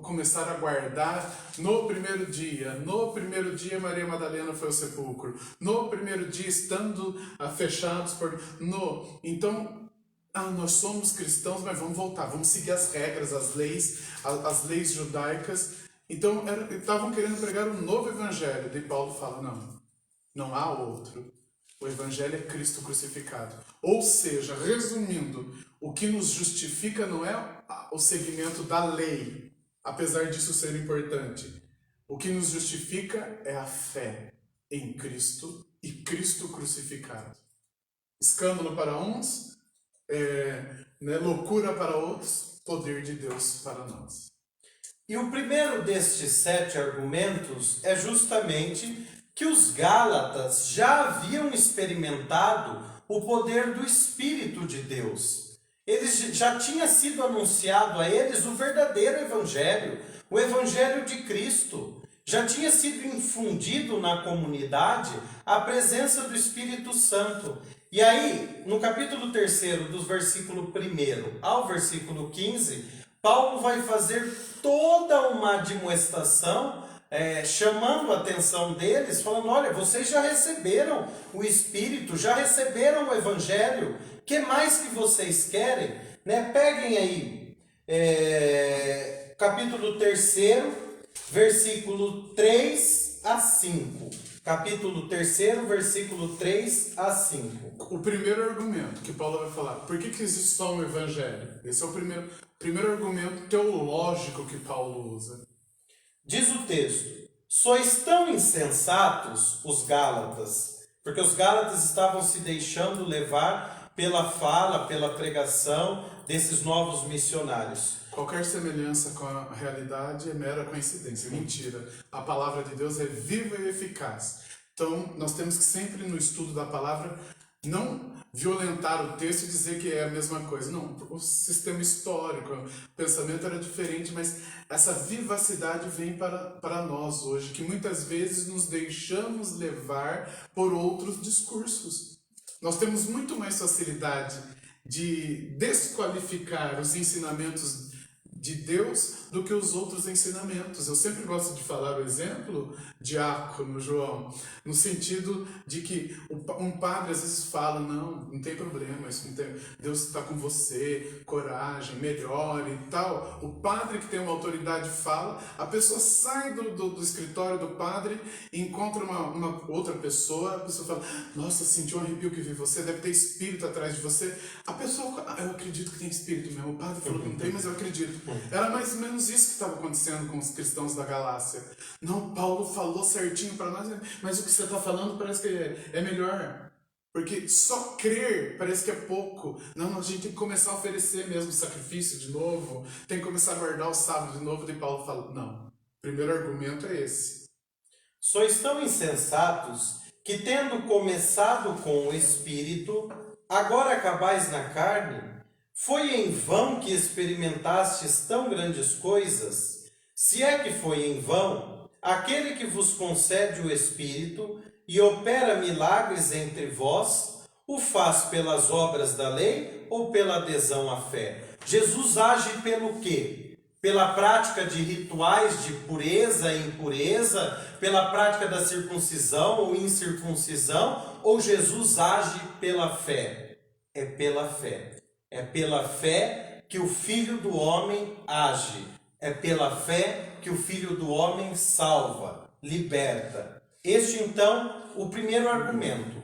começaram a guardar no primeiro dia. No primeiro dia, Maria Madalena foi ao sepulcro. No primeiro dia, estando fechados por... Então, nós somos cristãos, mas vamos voltar. Vamos seguir as regras, as leis judaicas. Então, estavam querendo pregar um novo evangelho. Daí Paulo fala, não há outro. O evangelho é Cristo crucificado. Ou seja, resumindo, o que nos justifica não é o seguimento da lei, apesar disso ser importante. O que nos justifica é a fé em Cristo e Cristo crucificado. Escândalo para uns, loucura para outros, poder de Deus para nós. E o primeiro destes 7 argumentos é justamente que os Gálatas já haviam experimentado o poder do Espírito de Deus. Já tinha sido anunciado a eles o verdadeiro Evangelho, o Evangelho de Cristo. Já tinha sido infundido na comunidade a presença do Espírito Santo. E aí, no capítulo 3, do versículo 1 ao versículo 15, Paulo vai fazer toda uma admoestação, chamando a atenção deles, falando, olha, vocês já receberam o Espírito, já receberam o Evangelho, o que mais que vocês querem? Peguem aí, capítulo 3, versículo 3 a 5. Capítulo 3, versículo 3 a 5. O primeiro argumento que Paulo vai falar, por que existe só um evangelho? Esse é o primeiro argumento teológico que Paulo usa. Diz o texto, sois tão insensatos os Gálatas, porque os Gálatas estavam se deixando levar pela fala, pela pregação desses novos missionários. Qualquer semelhança com a realidade é mera coincidência, mentira. A palavra de Deus é viva e eficaz. Então, nós temos que sempre no estudo da palavra não violentar o texto e dizer que é a mesma coisa. Não, o sistema histórico, o pensamento era diferente, mas essa vivacidade vem para nós hoje, que muitas vezes nos deixamos levar por outros discursos. Nós temos muito mais facilidade de desqualificar os ensinamentos de Deus do que os outros ensinamentos. Eu sempre gosto de falar o exemplo diácono João, no sentido de que um padre às vezes fala, não tem problema, Deus está com você, coragem, melhore e tal. O padre que tem uma autoridade fala, a pessoa sai do escritório do padre e encontra uma outra pessoa, a pessoa fala, nossa, senti um arrepio que vi você, deve ter espírito atrás de você. A pessoa, eu acredito que tem espírito mesmo, o padre falou que não tem, mas eu acredito. Era mais ou menos isso que estava acontecendo com os cristãos da Galácia. Não, Paulo falou certinho para nós, mas o que você está falando parece que é melhor. Porque só crer parece que é pouco. Não, a gente tem que começar a oferecer mesmo o sacrifício de novo, tem que começar a guardar o sábado de novo. E Paulo fala, não, o primeiro argumento é esse. Sois tão insensatos que, tendo começado com o Espírito, agora acabais na carne. Foi em vão que experimentastes tão grandes coisas? Se é que foi em vão, aquele que vos concede o Espírito e opera milagres entre vós, o faz pelas obras da lei ou pela adesão à fé? Jesus age pelo quê? Pela prática de rituais de pureza e impureza, pela prática da circuncisão ou incircuncisão, ou Jesus age pela fé? É pela fé. É pela fé que o Filho do Homem age. É pela fé que o Filho do Homem salva, liberta. Este, então, o primeiro argumento.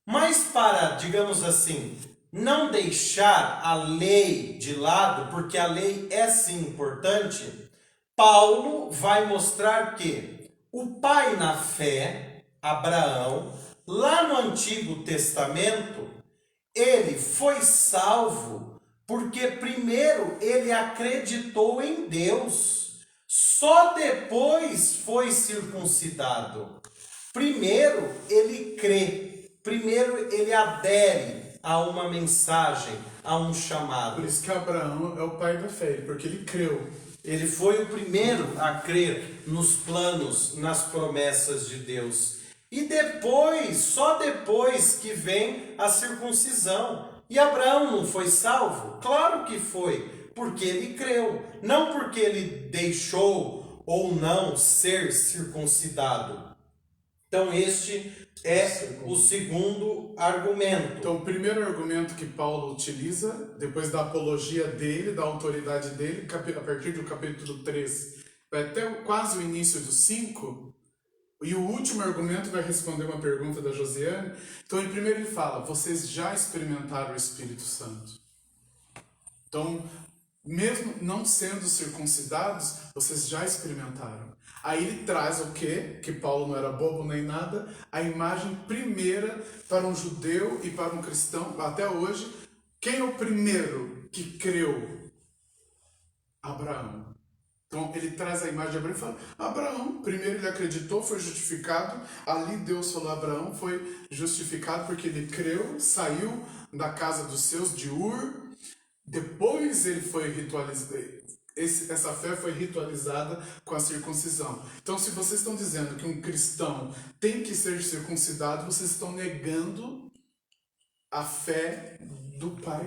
Mas para, digamos assim, não deixar a lei de lado, porque a lei é sim importante, Paulo vai mostrar que o pai na fé, Abraão, lá no Antigo Testamento, ele foi salvo porque primeiro ele acreditou em Deus, só depois foi circuncidado. Primeiro ele crê, primeiro ele adere a uma mensagem, a um chamado. Por isso que Abraão é o pai da fé, porque ele creu. Ele foi o primeiro a crer nos planos, nas promessas de Deus. E depois, só depois que vem a circuncisão. E Abraão não foi salvo? Claro que foi, porque ele creu. Não porque ele deixou ou não ser circuncidado. Então este é o segundo argumento. Então, o primeiro argumento que Paulo utiliza, depois da apologia dele, da autoridade dele, a partir do capítulo 3, vai até quase o início do 5, e o último argumento vai responder uma pergunta da Josiane. Então, em primeiro ele fala, vocês já experimentaram o Espírito Santo. Então, mesmo não sendo circuncidados, vocês já experimentaram. Aí ele traz o quê? Que Paulo não era bobo nem nada, a imagem primeira para um judeu e para um cristão, até hoje. Quem é o primeiro que creu? Abraão. Então ele traz a imagem de Abraão e fala, Abraão, primeiro ele acreditou, foi justificado, ali Deus falou, Abraão foi justificado porque ele creu, saiu da casa dos seus, de Ur, depois ele foi ritualizado. Essa fé foi ritualizada com a circuncisão. Então, se vocês estão dizendo que um cristão tem que ser circuncidado, vocês estão negando a fé do pai,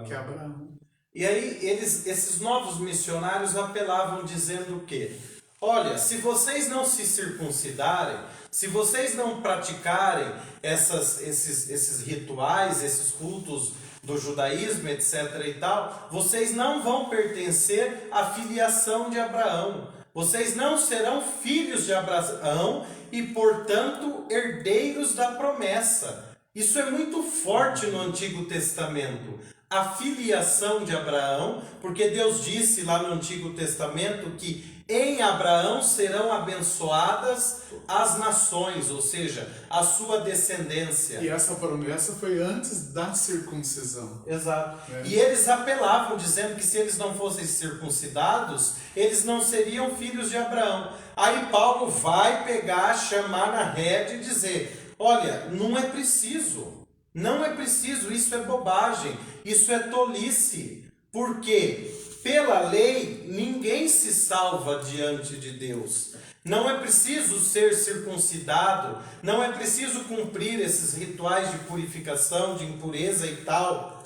que é Abraão. E aí, esses novos missionários apelavam dizendo o quê? Olha, se vocês não se circuncidarem, se vocês não praticarem esses rituais, esses cultos do judaísmo, etc. e tal, vocês não vão pertencer à filiação de Abraão. Vocês não serão filhos de Abraão e, portanto, herdeiros da promessa. Isso é muito forte no Antigo Testamento. A filiação de Abraão, porque Deus disse lá no Antigo Testamento que em Abraão serão abençoadas as nações, ou seja, a sua descendência. E essa promessa foi antes da circuncisão. Exato. E eles apelavam dizendo que se eles não fossem circuncidados, eles não seriam filhos de Abraão. Aí Paulo vai pegar, chamar na rede e dizer, olha, não é preciso. Não é preciso, isso é bobagem, isso é tolice. Por quê? Pela lei, ninguém se salva diante de Deus. Não é preciso ser circuncidado, não é preciso cumprir esses rituais de purificação, de impureza e tal.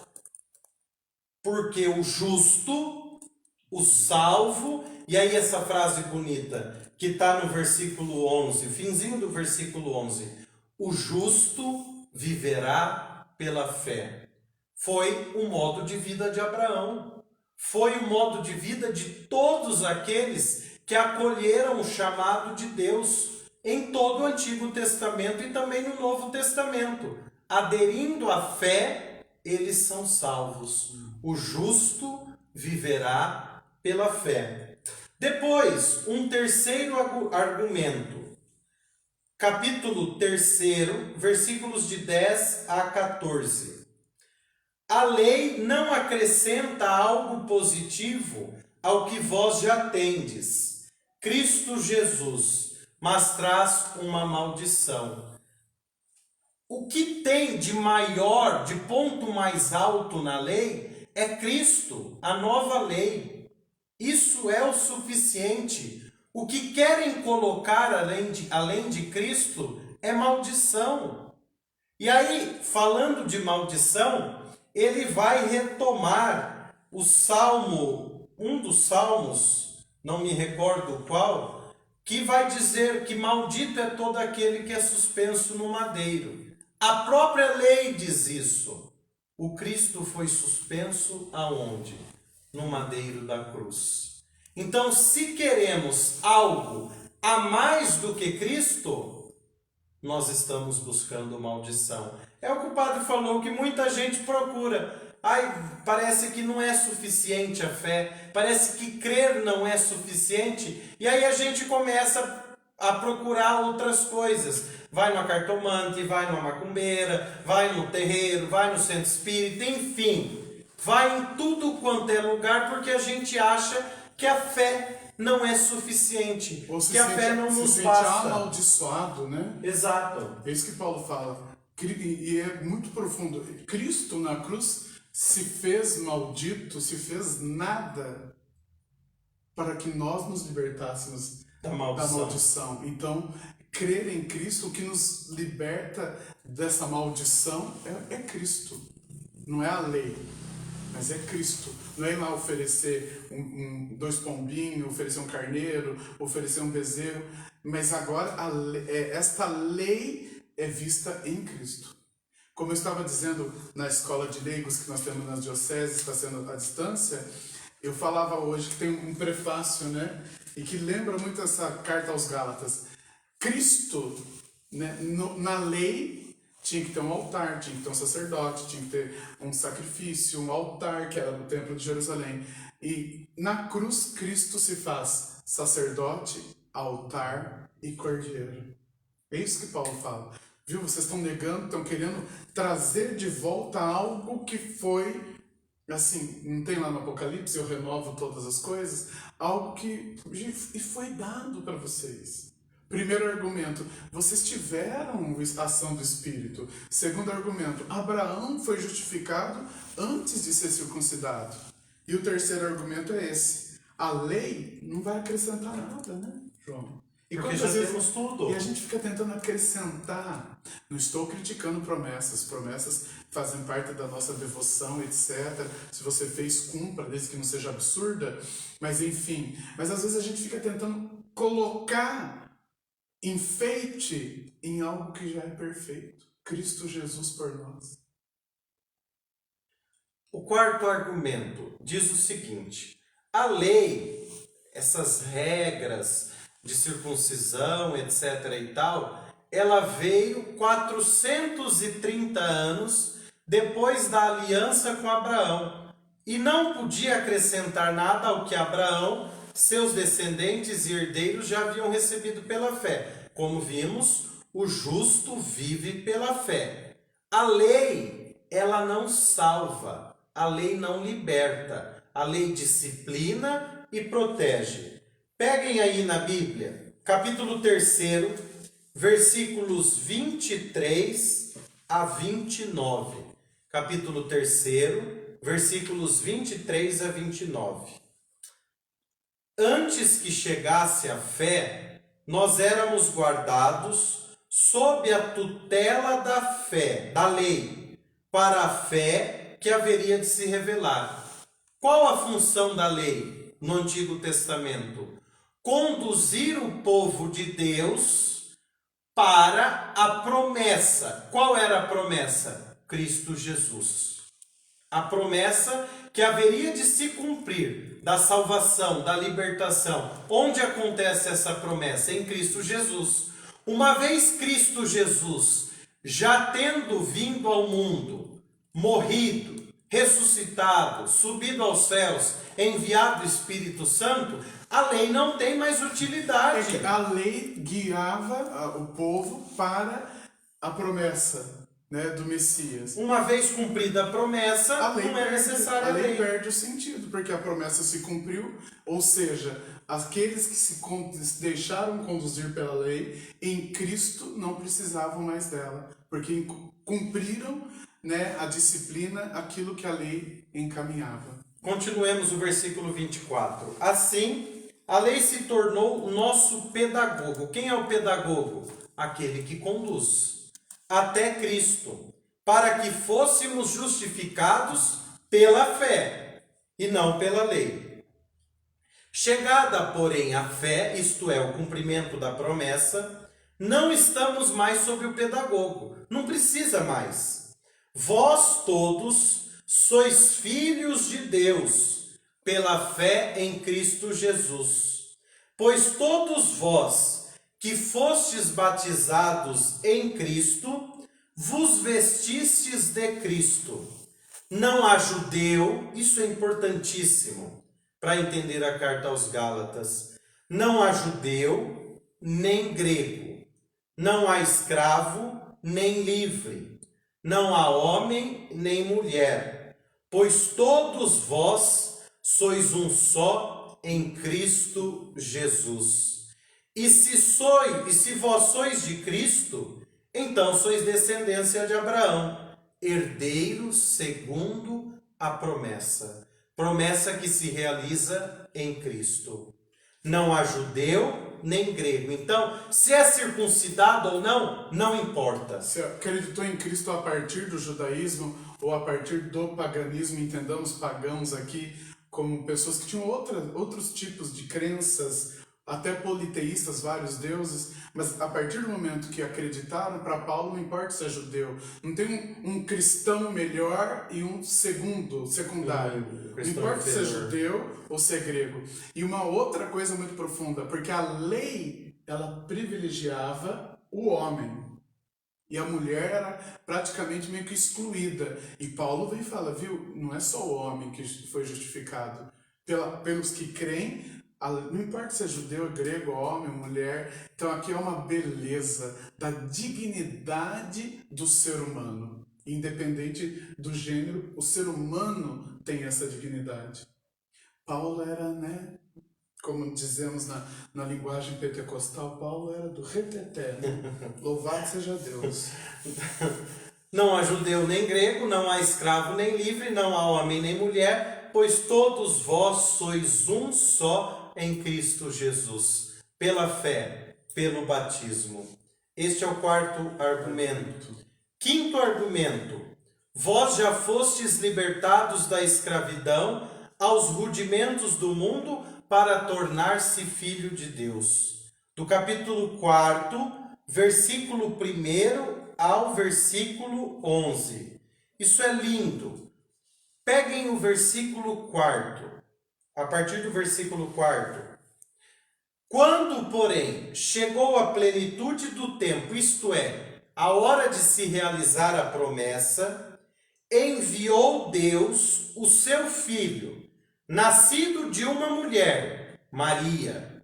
Porque o justo, o salvo, e aí essa frase bonita, que está no versículo 11, finzinho do versículo 11. O justo viverá pela fé. Foi o modo de vida de Abraão. Foi o modo de vida de todos aqueles que acolheram o chamado de Deus em todo o Antigo Testamento e também no Novo Testamento. Aderindo à fé, eles são salvos. O justo viverá pela fé. Depois, um terceiro argumento. Capítulo 3, versículos de 10 a 14. A lei não acrescenta algo positivo ao que vós já tendes, Cristo Jesus, mas traz uma maldição. O que tem de maior, de ponto mais alto na lei, é Cristo, a nova lei. Isso é o suficiente. O que querem colocar além de Cristo é maldição. E aí, falando de maldição, ele vai retomar o Salmo, um dos Salmos, não me recordo qual, que vai dizer que maldito é todo aquele que é suspenso no madeiro. A própria lei diz isso. O Cristo foi suspenso aonde? No madeiro da cruz. Então, se queremos algo a mais do que Cristo, nós estamos buscando maldição. É o que o padre falou, que muita gente procura. Ai, parece que não é suficiente a fé, parece que crer não é suficiente, e aí a gente começa a procurar outras coisas. Vai numa cartomante, vai numa macumbeira, vai no terreiro, vai no centro espírita, enfim. Vai em tudo quanto é lugar, porque a gente acha que a fé não é suficiente, que a fé não nos basta. Se sente amaldiçoado, né? Exato. É isso que Paulo fala. E é muito profundo. Cristo na cruz se fez maldito, se fez nada para que nós nos libertássemos Da da maldição. maldição. Então, crer em Cristo, o que nos liberta dessa maldição é Cristo. Não é a lei, mas é Cristo. Não é ir lá oferecer 2 pombinhos, oferecer um carneiro, oferecer um bezerro. Mas agora esta lei é vista em Cristo. Como eu estava dizendo na escola de leigos que nós temos nas dioceses, está sendo à distância, eu falava hoje que tem um prefácio, né? E que lembra muito essa carta aos Gálatas. Cristo, né, na lei, tinha que ter um altar, tinha que ter um sacerdote, tinha que ter um sacrifício, um altar, que era do Templo de Jerusalém. E na cruz, Cristo se faz sacerdote, altar e cordeiro. É isso que Paulo fala. Viu? Vocês estão negando, estão querendo trazer de volta algo que foi, assim, não tem lá no Apocalipse, eu renovo todas as coisas, algo que foi dado para vocês. Primeiro argumento, vocês tiveram a ação do Espírito. Segundo argumento, Abraão foi justificado antes de ser circuncidado. E o terceiro argumento é esse. A lei não vai acrescentar nada, né, João? E Porque quantas já vezes temos tudo. E a gente fica tentando acrescentar. Não estou criticando promessas. Promessas fazem parte da nossa devoção, etc. Se você fez, cumpra, desde que não seja absurda. Mas enfim. Mas às vezes a gente fica tentando colocar enfeite em algo que já é perfeito. Cristo Jesus por nós. O quarto argumento diz o seguinte: a lei, essas regras de circuncisão, etc. e tal, ela veio 430 anos depois da aliança com Abraão e não podia acrescentar nada ao que Abraão, seus descendentes e herdeiros já haviam recebido pela fé. Como vimos, o justo vive pela fé. A lei, ela não salva, a lei não liberta, a lei disciplina e protege. Peguem aí na Bíblia, capítulo 3, versículos 23 a 29. Capítulo 3, versículos 23 a 29. Antes que chegasse a fé, nós éramos guardados sob a tutela da fé, da lei, para a fé que haveria de se revelar. Qual a função da lei no Antigo Testamento? Conduzir o povo de Deus para a promessa. Qual era a promessa? Cristo Jesus. A promessa que haveria de se cumprir da salvação, da libertação. Onde acontece essa promessa? Em Cristo Jesus. Uma vez Cristo Jesus, já tendo vindo ao mundo, morrido, ressuscitado, subido aos céus, enviado o Espírito Santo, a lei não tem mais utilidade. A lei guiava o povo para a promessa, né, do Messias. Uma vez cumprida a promessa, não é necessária a lei perde o sentido, porque a promessa se cumpriu, ou seja, aqueles que se deixaram conduzir pela lei, em Cristo não precisavam mais dela, porque cumpriram, né, a disciplina, aquilo que a lei encaminhava. Continuemos o versículo 24. Assim, a lei se tornou o nosso pedagogo. Quem é o pedagogo? Aquele que conduz até Cristo, para que fôssemos justificados pela fé e não pela lei. Chegada, porém, a fé, isto é, o cumprimento da promessa, não estamos mais sob o pedagogo, não precisa mais. Vós todos sois filhos de Deus, pela fé em Cristo Jesus. Pois todos vós que fostes batizados em Cristo, vos vestistes de Cristo. Não há judeu, isso é importantíssimo para entender a carta aos Gálatas. Não há judeu, nem grego. Não há escravo, nem livre. Não há homem, nem mulher. Pois todos vós sois um só em Cristo Jesus. E se vós sois de Cristo, então sois descendência de Abraão, herdeiros segundo a promessa. promessa que se realiza em Cristo. Não há judeu nem grego. Então, se é circuncidado ou não, não importa. Se acreditou em Cristo a partir do judaísmo ou a partir do paganismo, entendamos pagãos aqui como pessoas que tinham outros tipos de crenças, até politeístas, vários deuses, mas a partir do momento que acreditaram, para Paulo não importa se é judeu, não tem um cristão melhor e um secundário, não importa se é judeu ou se é grego. E uma outra coisa muito profunda, porque a lei, ela privilegiava o homem, e a mulher era praticamente meio que excluída. E Paulo vem e fala, viu, não é só o homem que foi justificado. Pelos que creem, não importa se é judeu, grego, homem, mulher. Então aqui é uma beleza da dignidade do ser humano. Independente do gênero, o ser humano tem essa dignidade. Paulo era, né? Como dizemos na linguagem pentecostal, Paulo era do reteté, né? Louvado seja Deus. Não há judeu nem grego, não há escravo nem livre, não há homem nem mulher, pois todos vós sois um só em Cristo Jesus, pela fé, pelo batismo. Este é o quarto argumento. Quinto argumento. Vós já fostes libertados da escravidão aos rudimentos do mundo para tornar-se filho de Deus. Do capítulo 4, versículo 1 ao versículo 11. Isso é lindo. Peguem o versículo 4. A partir do versículo 4. Quando, porém, chegou a plenitude do tempo, isto é, a hora de se realizar a promessa, enviou Deus o seu Filho, nascido de uma mulher, Maria,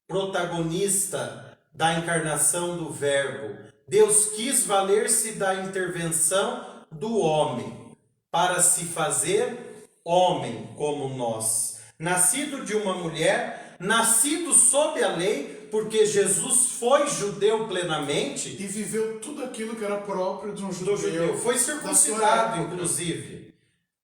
protagonista da encarnação do Verbo. Deus quis valer-se da intervenção do homem para se fazer homem como nós. Nascido de uma mulher, nascido sob a lei, porque Jesus foi judeu plenamente. E viveu tudo aquilo que era próprio de um judeu. Foi circuncidado, inclusive.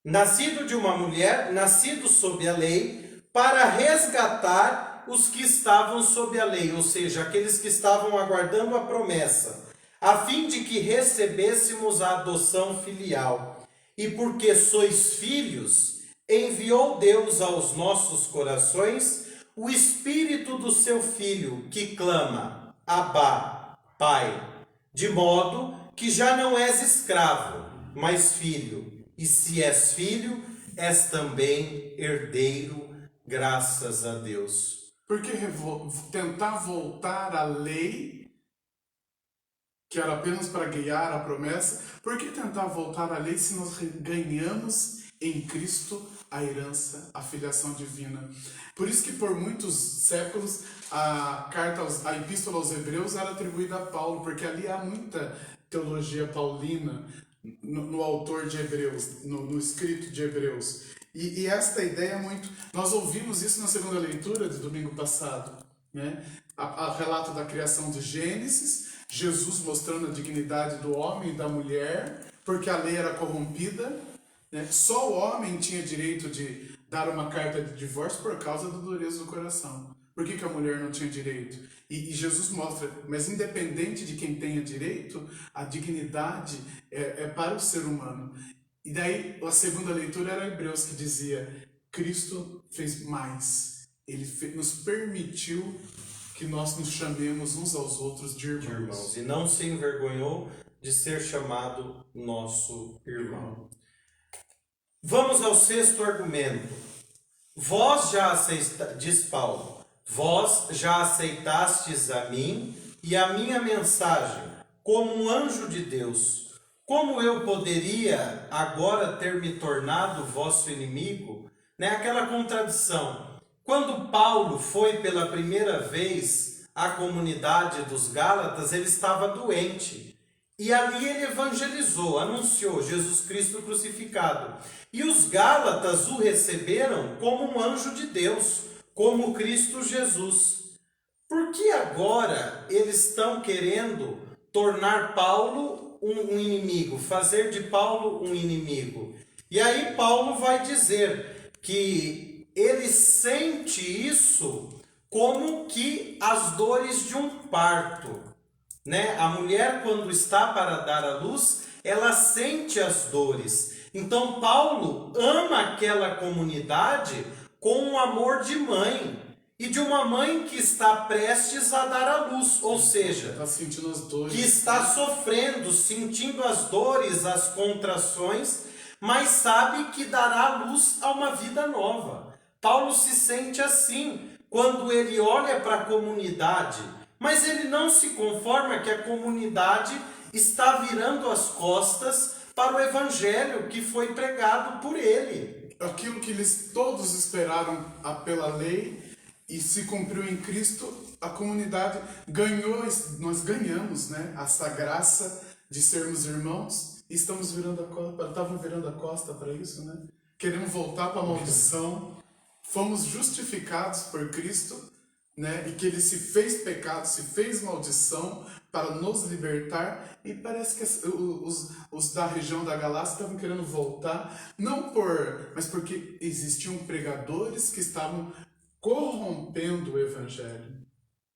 Nascido de uma mulher, nascido sob a lei, para resgatar os que estavam sob a lei, ou seja, aqueles que estavam aguardando a promessa, a fim de que recebêssemos a adoção filial. E porque sois filhos, enviou Deus aos nossos corações o Espírito do seu Filho, que clama, Abá, Pai, de modo que já não és escravo, mas filho. E se és filho, és também herdeiro, graças a Deus. Porque tentar voltar à lei, que era apenas para guiar a promessa, por que tentar voltar à lei se nós ganhamos em Cristo a herança, a filiação divina? Por isso que por muitos séculos a epístola aos Hebreus era atribuída a Paulo, porque ali há muita teologia paulina no autor de Hebreus, no escrito de Hebreus. E esta ideia é muito... Nós ouvimos isso na segunda leitura de domingo passado, né? A relato da criação de Gênesis, Jesus mostrando a dignidade do homem e da mulher, porque a lei era corrompida, né? Só o homem tinha direito de dar uma carta de divórcio por causa da dureza do coração. Por que a mulher não tinha direito? E Jesus mostra, mas independente de quem tenha direito, a dignidade é para o ser humano. E daí a segunda leitura era Hebreus, que dizia, Cristo fez mais. Ele nos permitiu que nós nos chamemos uns aos outros de irmãos. E não se envergonhou de ser chamado nosso irmão. Vamos ao sexto argumento. Vós já diz Paulo, vós já aceitastes a mim e a minha mensagem como um anjo de Deus. Como eu poderia agora ter me tornado vosso inimigo? Né? Aquela contradição. Quando Paulo foi pela primeira vez à comunidade dos Gálatas, ele estava doente. E ali ele evangelizou, anunciou Jesus Cristo crucificado. E os Gálatas o receberam como um anjo de Deus, como Cristo Jesus. Por que agora eles estão querendo tornar Paulo um inimigo, fazer de Paulo um inimigo? E aí Paulo vai dizer que ele sente isso como que as dores de um parto, né? A mulher, quando está para dar à luz, ela sente as dores. Então Paulo ama aquela comunidade com um amor de mãe, e de uma mãe que está prestes a dar à luz, ou seja, Está sentindo as dores. que está sofrendo, sentindo as dores, as contrações, mas sabe que dará luz a uma vida nova. Paulo se sente assim quando ele olha para a comunidade, mas ele não se conforma que a comunidade está virando as costas para o evangelho que foi pregado por ele. Aquilo que eles todos esperaram pela lei e se cumpriu em Cristo, a comunidade ganhou, nós ganhamos, né, essa graça de sermos irmãos e estavam virando a costa para isso, né? Querendo voltar para a maldição. Fomos justificados por Cristo, né? E que ele se fez pecado, se fez maldição para nos libertar, e parece que os da região da Galácia estavam querendo voltar, mas porque existiam pregadores que estavam corrompendo o evangelho.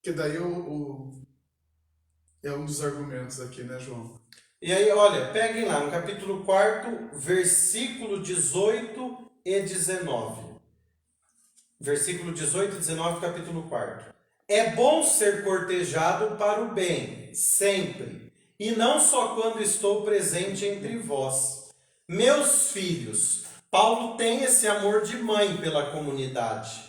Que daí é um dos argumentos aqui, né, João? E aí, olha, peguem lá no capítulo 4, versículo 18 e 19. Versículo 18 e 19, capítulo 4. É bom ser cortejado para o bem, sempre, e não só quando estou presente entre vós. Meus filhos, Paulo tem esse amor de mãe pela comunidade,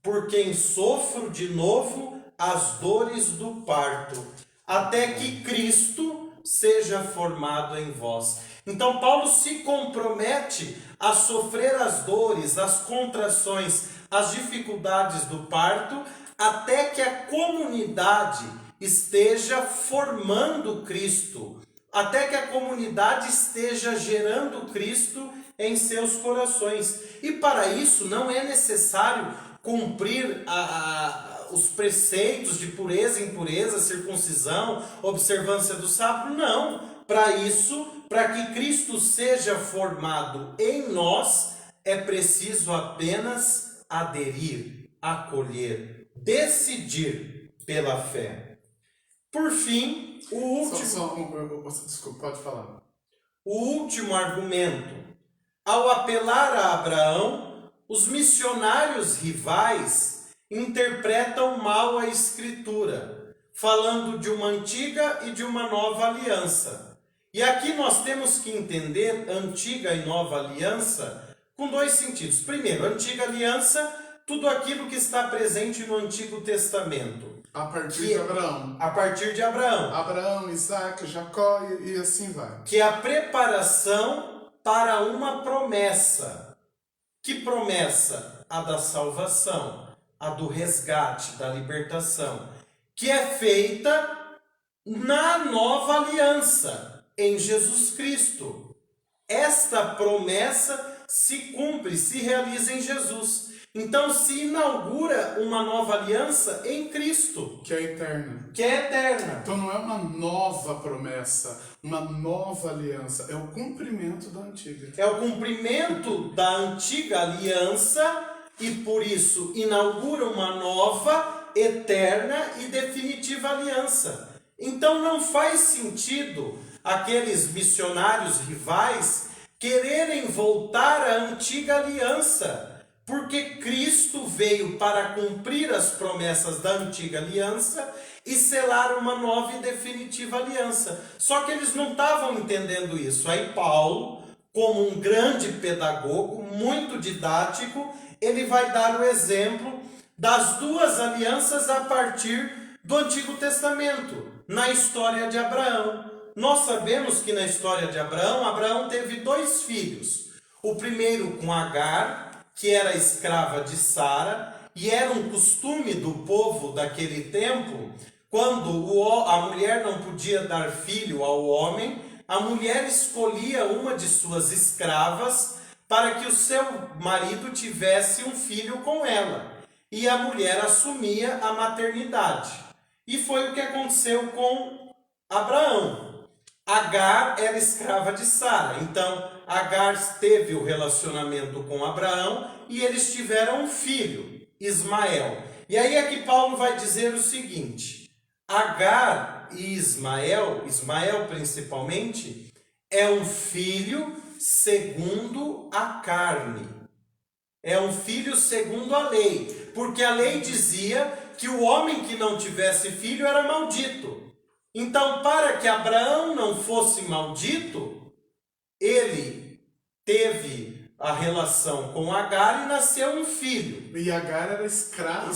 por quem sofro de novo as dores do parto, até que Cristo seja formado em vós. Então Paulo se compromete a sofrer as dores, as contrações, as dificuldades do parto, até que a comunidade esteja formando Cristo, até que a comunidade esteja gerando Cristo em seus corações. E para isso não é necessário cumprir os preceitos de pureza, impureza, circuncisão, observância do sábado, não. Para isso, para que Cristo seja formado em nós, é preciso apenas aderir, acolher, decidir pela fé. Por fim, o último... Desculpa, pode falar. O último argumento. Ao apelar a Abraão, os missionários rivais interpretam mal a Escritura, falando de uma antiga e de uma nova aliança. E aqui nós temos que entender antiga e nova aliança com dois sentidos. Primeiro, antiga aliança, tudo aquilo que está presente no Antigo Testamento. A partir de Abraão. A partir de Abraão. Abraão, Isaac, Jacó e assim vai. Que é a preparação para uma promessa. Que promessa? A da salvação, a do resgate, da libertação, que é feita na nova aliança, em Jesus Cristo. Esta promessa se cumpre, se realiza em Jesus. Então se inaugura uma nova aliança em Cristo. Que é eterna. Que é eterna. Então não é uma nova promessa, uma nova aliança. É o cumprimento da antiga. É o cumprimento da antiga aliança e por isso inaugura uma nova, eterna e definitiva aliança. Então não faz sentido aqueles missionários rivais quererem voltar à antiga aliança, porque Cristo veio para cumprir as promessas da antiga aliança e selar uma nova e definitiva aliança. Só que eles não estavam entendendo isso. Aí Paulo, como um grande pedagogo, muito didático, ele vai dar o exemplo das duas alianças a partir do Antigo Testamento, na história de Abraão. Nós sabemos que na história de Abraão, Abraão teve 2 filhos. O primeiro com Agar, que era escrava de Sara, e era um costume do povo daquele tempo, quando a mulher não podia dar filho ao homem, a mulher escolhia uma de suas escravas para que o seu marido tivesse um filho com ela. E a mulher assumia a maternidade. E foi o que aconteceu com Abraão. Agar era escrava de Sara. Então, Agar teve o relacionamento com Abraão e eles tiveram um filho, Ismael. E aí é que Paulo vai dizer o seguinte: Agar e Ismael principalmente, é um filho segundo a carne. É um filho segundo a lei. Porque a lei dizia que o homem que não tivesse filho era maldito. Então, para que Abraão não fosse maldito, ele teve a relação com Agar e nasceu um filho. E Agar era escrava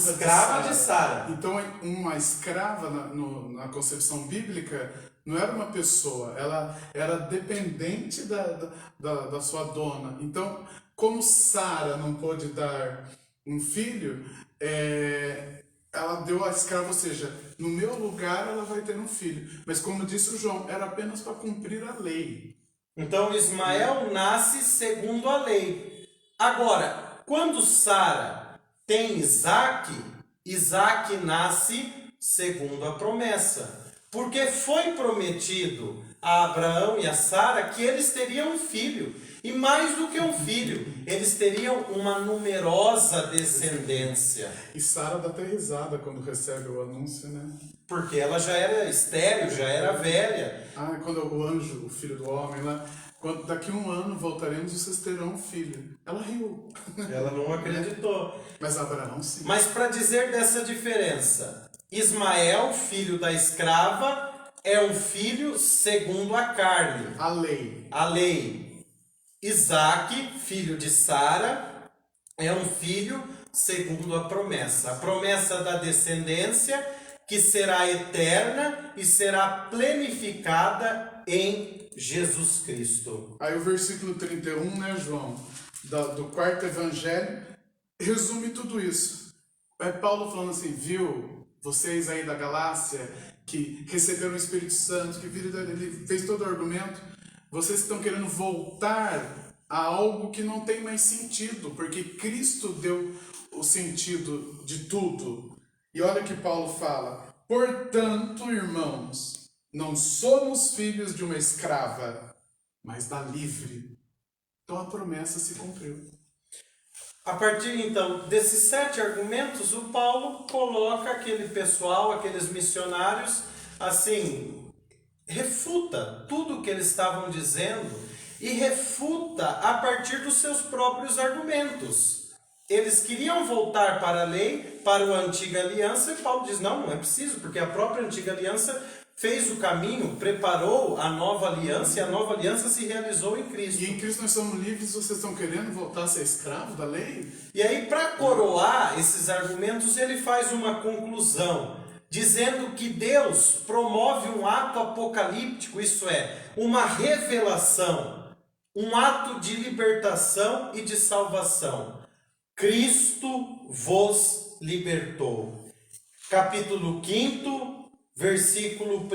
de Sara. Então, uma escrava na concepção bíblica não era uma pessoa, ela era dependente da sua dona. Então, como Sara não pôde dar um filho, ela deu a escrava, ou seja, no meu lugar ela vai ter um filho. Mas como disse o João, era apenas para cumprir a lei. Então Ismael nasce segundo a lei. Agora, quando Sara tem Isaac, Isaac nasce segundo a promessa. Porque foi prometido a Abraão e a Sara que eles teriam um filho. E mais do que um filho, eles teriam uma numerosa descendência. E Sara dá até risada quando recebe o anúncio, né? Porque ela já era estéril, já era velha. Quando o anjo, o filho do homem lá, daqui a 1 ano voltaremos e vocês terão um filho. Ela riu. Ela não acreditou. Mas Abraão sim. Mas para dizer dessa diferença, Ismael, filho da escrava, é um filho segundo a carne. A lei. A lei. Isaac, filho de Sara, é um filho segundo a promessa. A promessa da descendência que será eterna e será plenificada em Jesus Cristo. Aí o versículo 31, né, João, do 4º evangelho, resume tudo isso. É Paulo falando assim, viu, vocês aí da Galácia, que receberam o Espírito Santo, que ele fez todo o argumento, vocês estão querendo voltar a algo que não tem mais sentido, porque Cristo deu o sentido de tudo. E olha que Paulo fala, portanto, irmãos, não somos filhos de uma escrava, mas da livre. Então a promessa se cumpriu. A partir então desses 7 argumentos, o Paulo coloca aquele pessoal, aqueles missionários, assim, refuta tudo o que eles estavam dizendo e refuta a partir dos seus próprios argumentos. Eles queriam voltar para a lei, para a antiga aliança, e Paulo diz, não é preciso, porque a própria antiga aliança fez o caminho, preparou a nova aliança, e a nova aliança se realizou em Cristo. E em Cristo nós somos livres, vocês estão querendo voltar a ser escravo da lei? E aí, para coroar esses argumentos, ele faz uma conclusão, dizendo que Deus promove um ato apocalíptico, isso é, uma revelação, um ato de libertação e de salvação. Cristo vos libertou. Capítulo 5, versículo 1.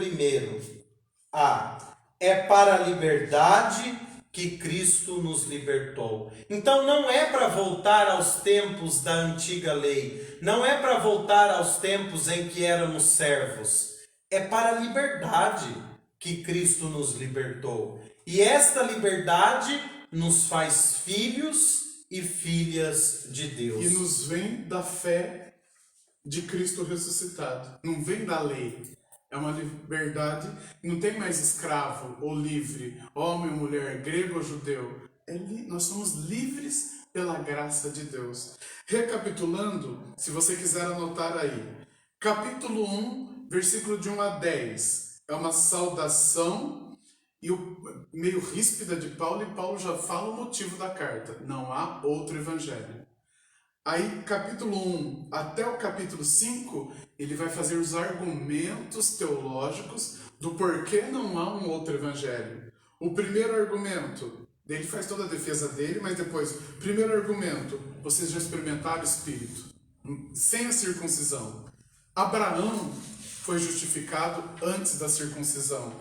É para a liberdade que Cristo nos libertou. Então não é para voltar aos tempos da antiga lei, não é para voltar aos tempos em que éramos servos, é para a liberdade que Cristo nos libertou. E esta liberdade nos faz filhos e filhas de Deus. E nos vem da fé de Cristo ressuscitado, não vem da lei. É uma liberdade, não tem mais escravo ou livre, homem ou mulher, grego ou judeu. Nós somos livres pela graça de Deus. Recapitulando, se você quiser anotar aí, capítulo 1, versículo de 1 a 10, é uma saudação e meio ríspida de Paulo, e Paulo já fala o motivo da carta. Não há outro evangelho. Aí, capítulo 1 até o capítulo 5, ele vai fazer os argumentos teológicos do porquê não há um outro evangelho. O primeiro argumento, ele faz toda a defesa dele, mas depois, primeiro argumento, vocês já experimentaram o Espírito, sem a circuncisão. Abraão foi justificado antes da circuncisão.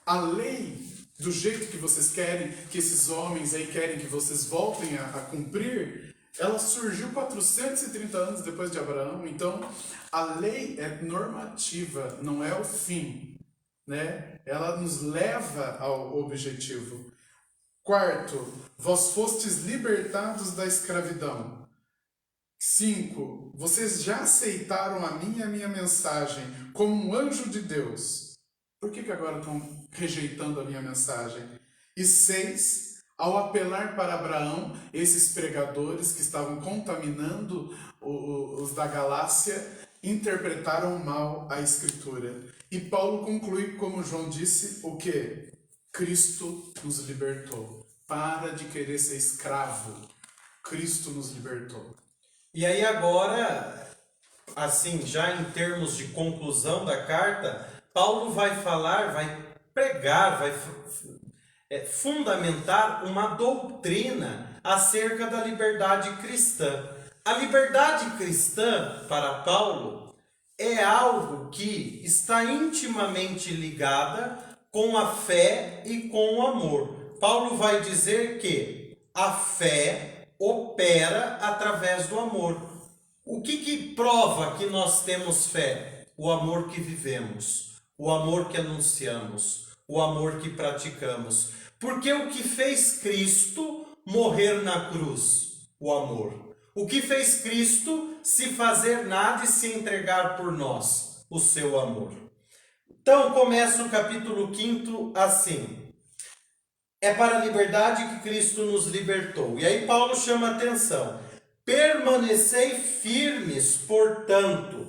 A lei, do jeito que vocês querem, que esses homens aí querem que vocês voltem a cumprir, ela surgiu 430 anos depois de Abraão. Então, a lei é normativa, não é o fim. né? Ela nos leva ao objetivo. Quarto, vós fostes libertados da escravidão. 5, vocês já aceitaram a minha mensagem como um anjo de Deus. Por que agora estão rejeitando a minha mensagem? E 6, ao apelar para Abraão, esses pregadores que estavam contaminando os da Galácia, interpretaram mal a Escritura. E Paulo conclui, como João disse, o quê? Cristo nos libertou. Para de querer ser escravo. Cristo nos libertou. E aí agora, assim, já em termos de conclusão da carta, Paulo vai falar, vai pregar, vai fundamentar uma doutrina acerca da liberdade cristã. A liberdade cristã, para Paulo, é algo que está intimamente ligada com a fé e com o amor. Paulo vai dizer que a fé opera através do amor. O que prova que nós temos fé? O amor que vivemos, o amor que anunciamos, o amor que praticamos. Porque o que fez Cristo morrer na cruz? O amor. O que fez Cristo se fazer nada e se entregar por nós? O seu amor. Então começa o capítulo 5 assim. É para a liberdade que Cristo nos libertou. E aí Paulo chama a atenção. Permanecei firmes, portanto,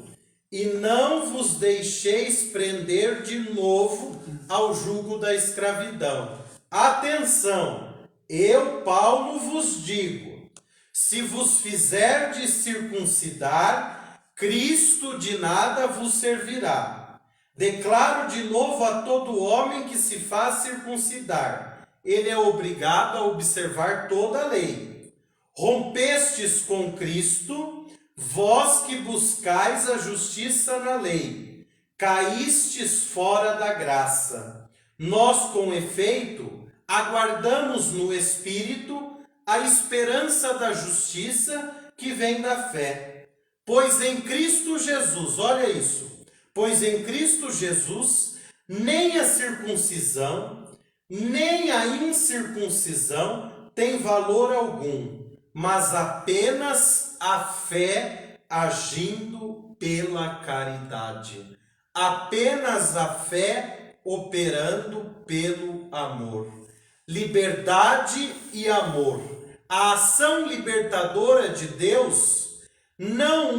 e não vos deixeis prender de novo ao jugo da escravidão. Atenção, eu, Paulo, vos digo, se vos fizerdes circuncidar, Cristo de nada vos servirá. Declaro de novo a todo homem que se faz circuncidar. Ele é obrigado a observar toda a lei. Rompestes com Cristo, vós que buscais a justiça na lei, caístes fora da graça. Nós, com efeito, aguardamos no Espírito a esperança da justiça que vem da fé. Pois em Cristo Jesus, olha isso, pois em Cristo Jesus, nem a circuncisão, nem a incircuncisão tem valor algum, mas apenas a fé agindo pela caridade. Apenas a fé operando pelo amor. Liberdade e amor. A ação libertadora de Deus não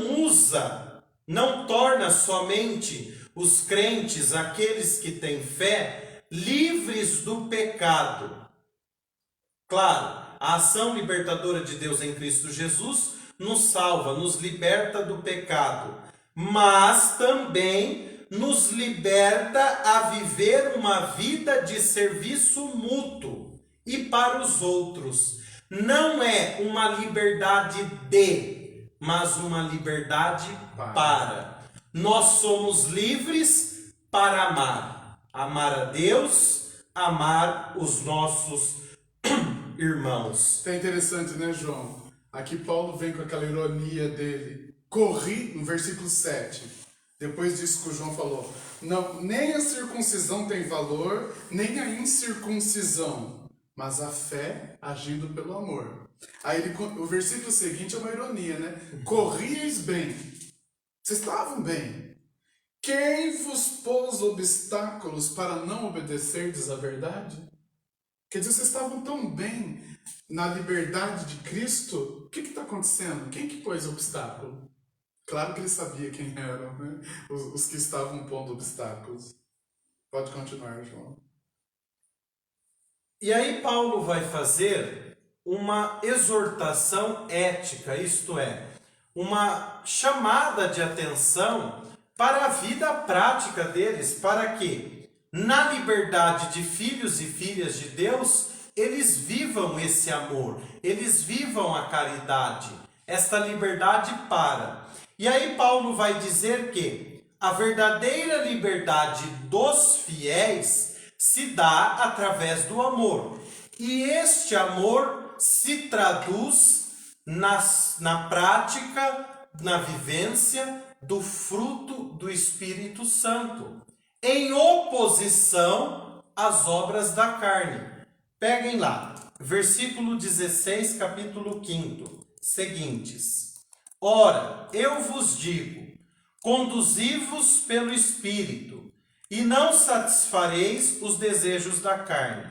torna somente os crentes, aqueles que têm fé, livres do pecado. Claro, a ação libertadora de Deus em Cristo Jesus nos salva, nos liberta do pecado, mas também nos liberta a viver uma vida de serviço mútuo e para os outros. Não é uma liberdade mas uma liberdade para. Nós somos livres para amar. Amar a Deus, amar os nossos irmãos. É interessante, né, João? Aqui Paulo vem com aquela ironia dele. Corri, no versículo 7. Depois disso que o João falou. Não, nem a circuncisão tem valor, nem a incircuncisão, mas a fé agindo pelo amor. Aí o versículo seguinte é uma ironia, né? Corrieis bem. Vocês estavam bem. Quem vos pôs obstáculos para não obedecerdes à verdade? Quer dizer, vocês estavam tão bem na liberdade de Cristo. O que está acontecendo? Quem que pôs obstáculo? Claro que ele sabia quem eram, né? Os que estavam pondo obstáculos. Pode continuar, João. E aí Paulo vai fazer uma exortação ética, isto é, uma chamada de atenção para a vida prática deles, para que, na liberdade de filhos e filhas de Deus, eles vivam esse amor, eles vivam a caridade, esta liberdade para. E aí Paulo vai dizer que a verdadeira liberdade dos fiéis se dá através do amor. E este amor se traduz na prática, na vivência do fruto do Espírito Santo. em oposição às obras da carne. Peguem lá, versículo 16, capítulo 5, seguintes. Ora, eu vos digo, conduzi-vos pelo Espírito, e não satisfareis os desejos da carne.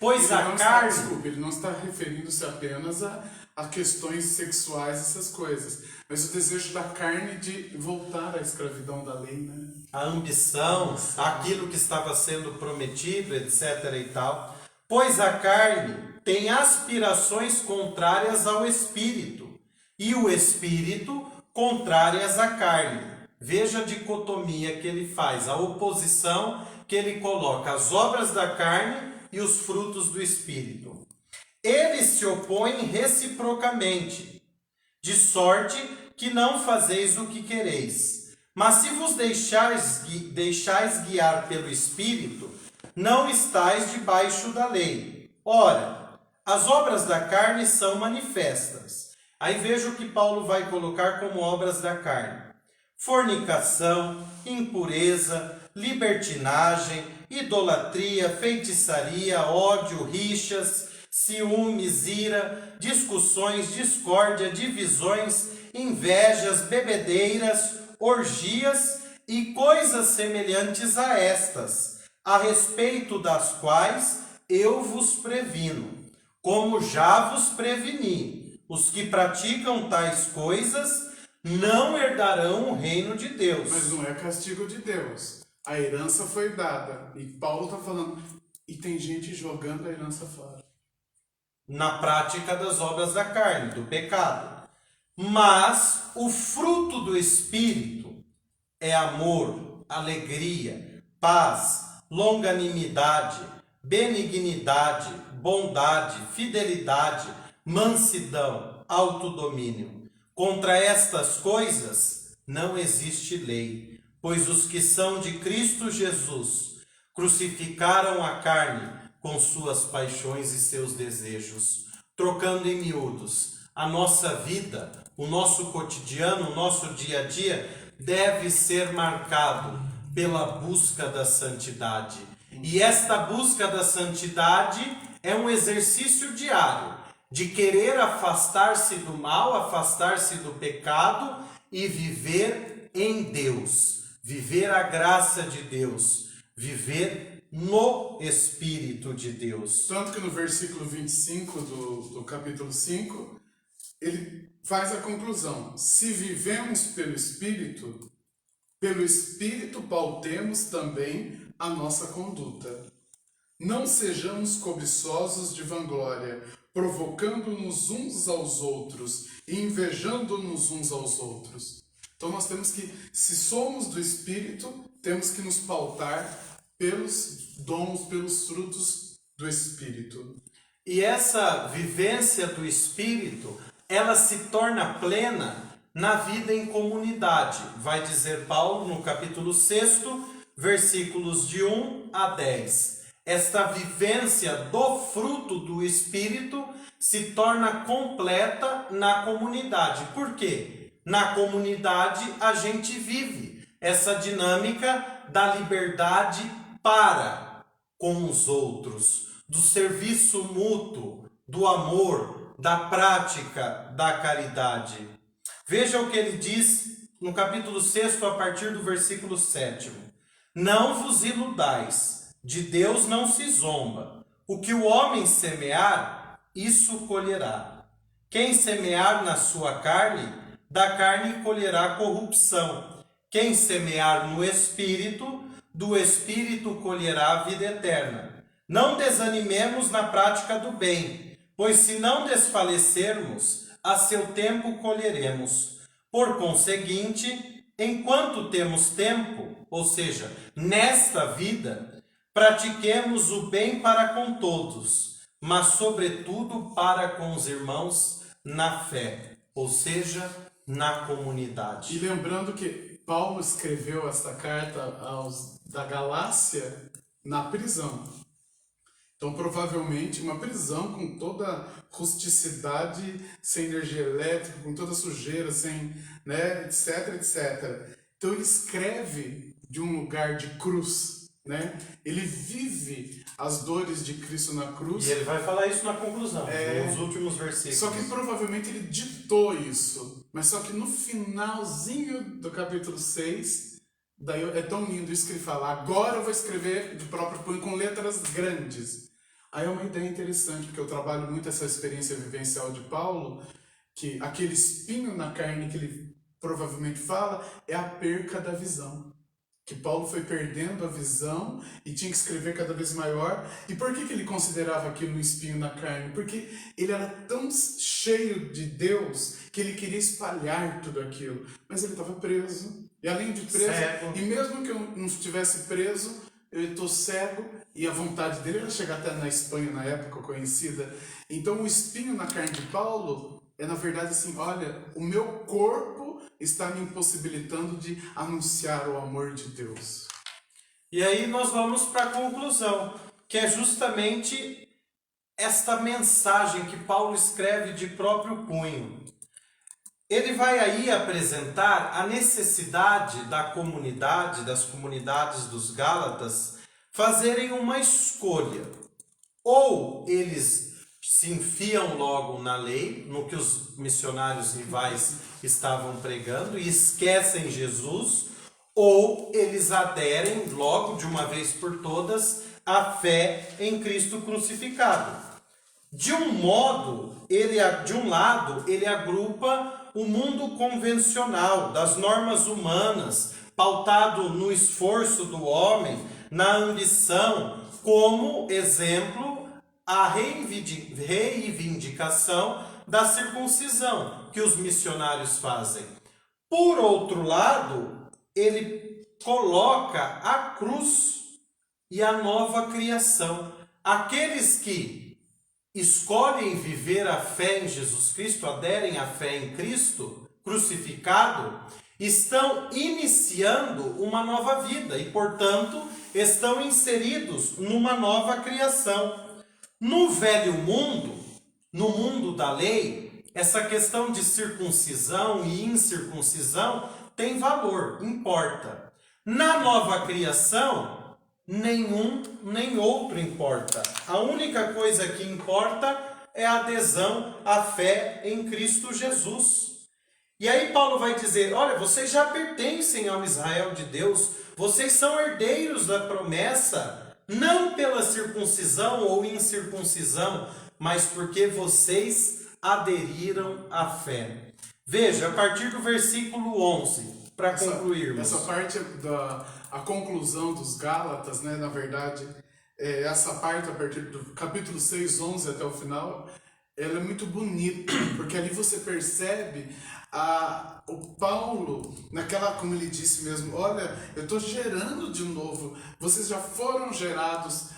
Pois a carne... Ele não está referindo-se apenas a questões sexuais, essas coisas. Mas o desejo da carne de voltar à escravidão da lei, né? A ambição, aquilo que estava sendo prometido, etc. e tal. Pois a carne tem aspirações contrárias ao Espírito, e o Espírito contrárias à carne. Veja a dicotomia que ele faz, a oposição que ele coloca, as obras da carne e os frutos do Espírito. Eles se opõem reciprocamente, de sorte que não fazeis o que quereis. Mas se vos deixais guiar pelo Espírito, não estáis debaixo da lei. Ora, as obras da carne são manifestas. Aí veja o que Paulo vai colocar como obras da carne: fornicação, impureza, libertinagem, idolatria, feitiçaria, ódio, rixas, ciúmes, ira, discussões, discórdia, divisões, invejas, bebedeiras, orgias e coisas semelhantes a estas, a respeito das quais eu vos previno, como já vos preveni. Os que praticam tais coisas não herdarão o reino de Deus. Mas não é castigo de Deus. A herança foi dada. E Paulo está falando, e tem gente jogando a herança fora. Na prática das obras da carne, do pecado. Mas o fruto do Espírito é amor, alegria, paz, longanimidade, benignidade, bondade, fidelidade, mansidão, autodomínio. Contra estas coisas não existe lei, pois os que são de Cristo Jesus crucificaram a carne com suas paixões e seus desejos. Trocando em miúdos, a nossa vida, o nosso cotidiano, o nosso dia a dia deve ser marcado pela busca da santidade. E esta busca da santidade é um exercício diário de querer afastar-se do mal, afastar-se do pecado e viver em Deus, viver a graça de Deus, viver no Espírito de Deus. Tanto que no versículo 25 do capítulo 5, ele faz a conclusão: se vivemos pelo Espírito pautemos também a nossa conduta. Não sejamos cobiçosos de vanglória, provocando-nos uns aos outros e invejando-nos uns aos outros. Então nós temos que, se somos do Espírito, temos que nos pautar pelos dons, pelos frutos do Espírito. E essa vivência do Espírito, ela se torna plena na vida em comunidade. Vai dizer Paulo no capítulo 6, versículos de 1 a 10. Esta vivência do fruto do Espírito se torna completa na comunidade. Por quê? Na comunidade a gente vive essa dinâmica da liberdade para com os outros, do serviço mútuo, do amor, da prática da caridade. Veja o que ele diz no capítulo 6, a partir do versículo 7. Não vos iludais. De Deus não se zomba. O que o homem semear, isso colherá. Quem semear na sua carne, da carne colherá corrupção. Quem semear no Espírito, do Espírito colherá a vida eterna. Não desanimemos na prática do bem, pois se não desfalecermos, a seu tempo colheremos. Por conseguinte, enquanto temos tempo, ou seja, nesta vida, pratiquemos o bem para com todos, mas sobretudo para com os irmãos na fé, ou seja, na comunidade. E lembrando que Paulo escreveu esta carta da Galácia na prisão. Então, provavelmente, uma prisão com toda rusticidade, sem energia elétrica, com toda sujeira, sem, etc, etc. Então, ele escreve de um lugar de cruz, né? Ele vive as dores de Cristo na cruz. E ele vai falar isso na conclusão, nos últimos versículos. Só que provavelmente ele ditou isso. Mas só que no finalzinho do capítulo 6, daí é tão lindo isso que ele fala: agora eu vou escrever de próprio punho com letras grandes. Aí é uma ideia interessante, porque eu trabalho muito essa experiência vivencial de Paulo, que aquele espinho na carne que ele provavelmente fala é a perca da visão. Que Paulo foi perdendo a visão e tinha que escrever cada vez maior. E por que ele considerava aquilo um espinho na carne? Porque ele era tão cheio de Deus que ele queria espalhar tudo aquilo. Mas ele estava preso. E além de preso, cego. e mesmo que eu não estivesse preso, eu estou cego. E a vontade dele era chegar até na Espanha, na época conhecida. Então o espinho na carne de Paulo é, na verdade, assim: olha, o meu corpo está me impossibilitando de anunciar o amor de Deus. E aí nós vamos para a conclusão, que é justamente esta mensagem que Paulo escreve de próprio punho. Ele vai aí apresentar a necessidade da comunidade, das comunidades dos Gálatas, fazerem uma escolha. Ou eles se enfiam logo na lei, no que os missionários rivais estavam pregando, e esquecem Jesus, ou eles aderem logo, de uma vez por todas, à fé em Cristo crucificado. De um lado, ele agrupa o mundo convencional, das normas humanas, pautado no esforço do homem, na ambição, como exemplo, a reivindicação da circuncisão que os missionários fazem. Por outro lado, ele coloca a cruz e a nova criação. Aqueles que escolhem viver a fé em Jesus Cristo, aderem à fé em Cristo crucificado, estão iniciando uma nova vida e, portanto, estão inseridos numa nova criação. No velho mundo, no mundo da lei, essa questão de circuncisão e incircuncisão tem valor, importa. Na nova criação, nenhum nem outro importa. A única coisa que importa é a adesão à fé em Cristo Jesus. E aí Paulo vai dizer: olha, vocês já pertencem ao Israel de Deus, vocês são herdeiros da promessa, não pela circuncisão ou incircuncisão, mas porque vocês aderiram à fé. Veja, a partir do versículo 11, para concluirmos. Essa parte a conclusão dos Gálatas, né, na verdade, essa parte a partir do capítulo 6, 11 até o final, ela é muito bonita, porque ali você percebe o Paulo, como ele disse mesmo: olha, eu estou gerando de novo, vocês já foram gerados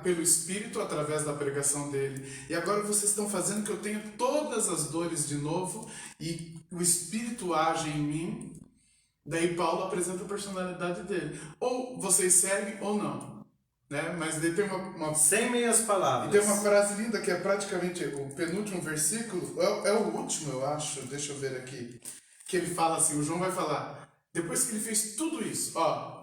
pelo Espírito através da pregação dele, e agora vocês estão fazendo que eu tenha todas as dores de novo, e o Espírito age em mim. Daí Paulo apresenta a personalidade dele: ou vocês seguem ou não, né? Mas daí tem uma sem meias palavras. E tem uma frase linda que é praticamente o penúltimo versículo, é o último, eu acho, deixa eu ver aqui, que ele fala assim: o João vai falar, depois que ele fez tudo isso,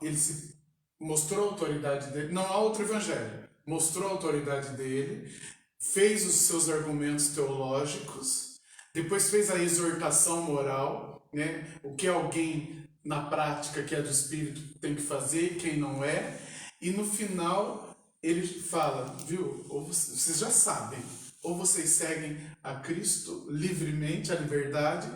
ele se mostrou a autoridade dele, não há outro evangelho, mostrou a autoridade dele, fez os seus argumentos teológicos, depois fez a exortação moral, né? O que alguém na prática que é do Espírito tem que fazer e quem não é, e no final ele fala, viu, ou vocês já sabem, ou vocês seguem a Cristo livremente, a liberdade,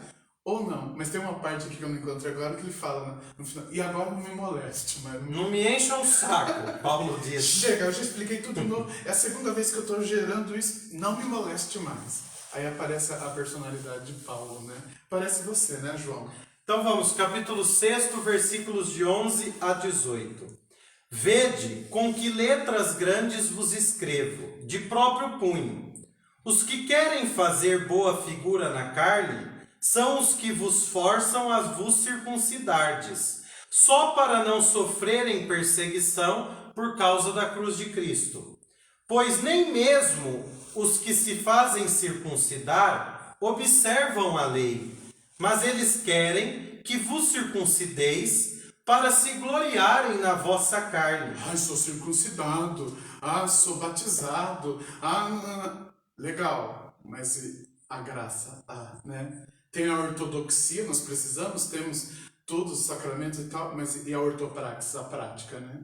ou não. Mas tem uma parte aqui que eu não encontrei agora que ele fala no final: e agora não me moleste, mas não me encha o saco, Paulo diz. Chega, eu já expliquei tudo de novo, é a segunda vez que eu estou gerando isso, não me moleste mais. Aí aparece a personalidade de Paulo, né? Parece você, né, João? Então vamos, capítulo 6, versículos de 11 a 18. Vede com que letras grandes vos escrevo, de próprio punho. Os que querem fazer boa figura na carne são os que vos forçam a vos circuncidardes, só para não sofrerem perseguição por causa da cruz de Cristo. Pois nem mesmo os que se fazem circuncidar observam a lei, mas eles querem que vos circuncideis para se gloriarem na vossa carne. Ai, sou circuncidado. Sou batizado. Legal. Mas e a graça? Né? Tem a ortodoxia, nós temos todos os sacramentos e tal, mas e a ortopraxis, a prática, né?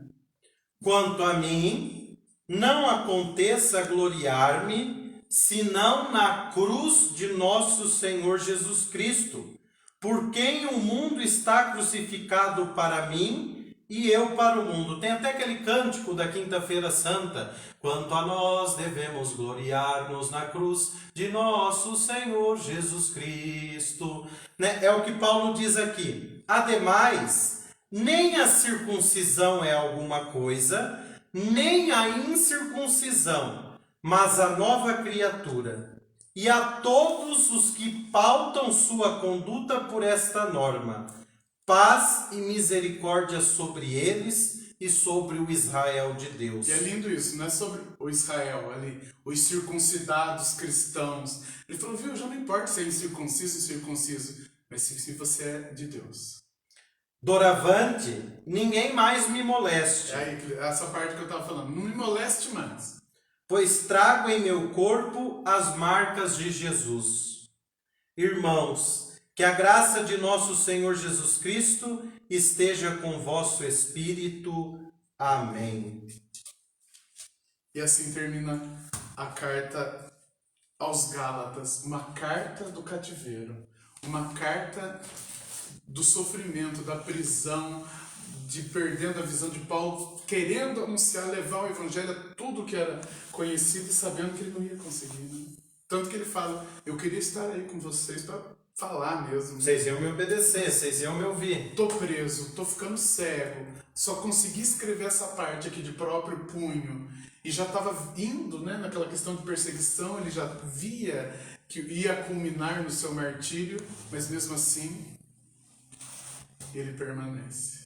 Quanto a mim, não aconteça gloriar-me, senão na cruz de nosso Senhor Jesus Cristo, por quem o mundo está crucificado para mim e eu para o mundo. Tem até aquele cântico da Quinta-feira Santa. Quanto a nós devemos gloriar-nos na cruz de nosso Senhor Jesus Cristo. Né? É o que Paulo diz aqui. Ademais, nem a circuncisão é alguma coisa, nem a incircuncisão, mas a nova criatura. E a todos os que pautam sua conduta por esta norma, paz e misericórdia sobre eles e sobre o Israel de Deus. E é lindo isso, não é sobre o Israel ali, os circuncidados cristãos. Ele falou, viu, já não importa se é incircunciso ou circunciso, mas se você é de Deus. Doravante, ninguém mais me moleste. É aí, essa parte que eu estava falando, não me moleste mais. Pois trago em meu corpo as marcas de Jesus. Irmãos, que a graça de nosso Senhor Jesus Cristo esteja com vosso espírito. Amém. E assim termina a carta aos Gálatas, uma carta do cativeiro, uma carta do sofrimento, da prisão, de perdendo a visão de Paulo, querendo anunciar, levar o evangelho a tudo que era conhecido e sabendo que ele não ia conseguir. Né? Tanto que ele fala, eu queria estar aí com vocês para falar mesmo. Vocês iam me obedecer, vocês iam me ouvir. Tô preso, tô ficando cego, só consegui escrever essa parte aqui de próprio punho. E já estava indo, né, naquela questão de perseguição, ele já via que ia culminar no seu martírio, mas mesmo assim, ele permanece.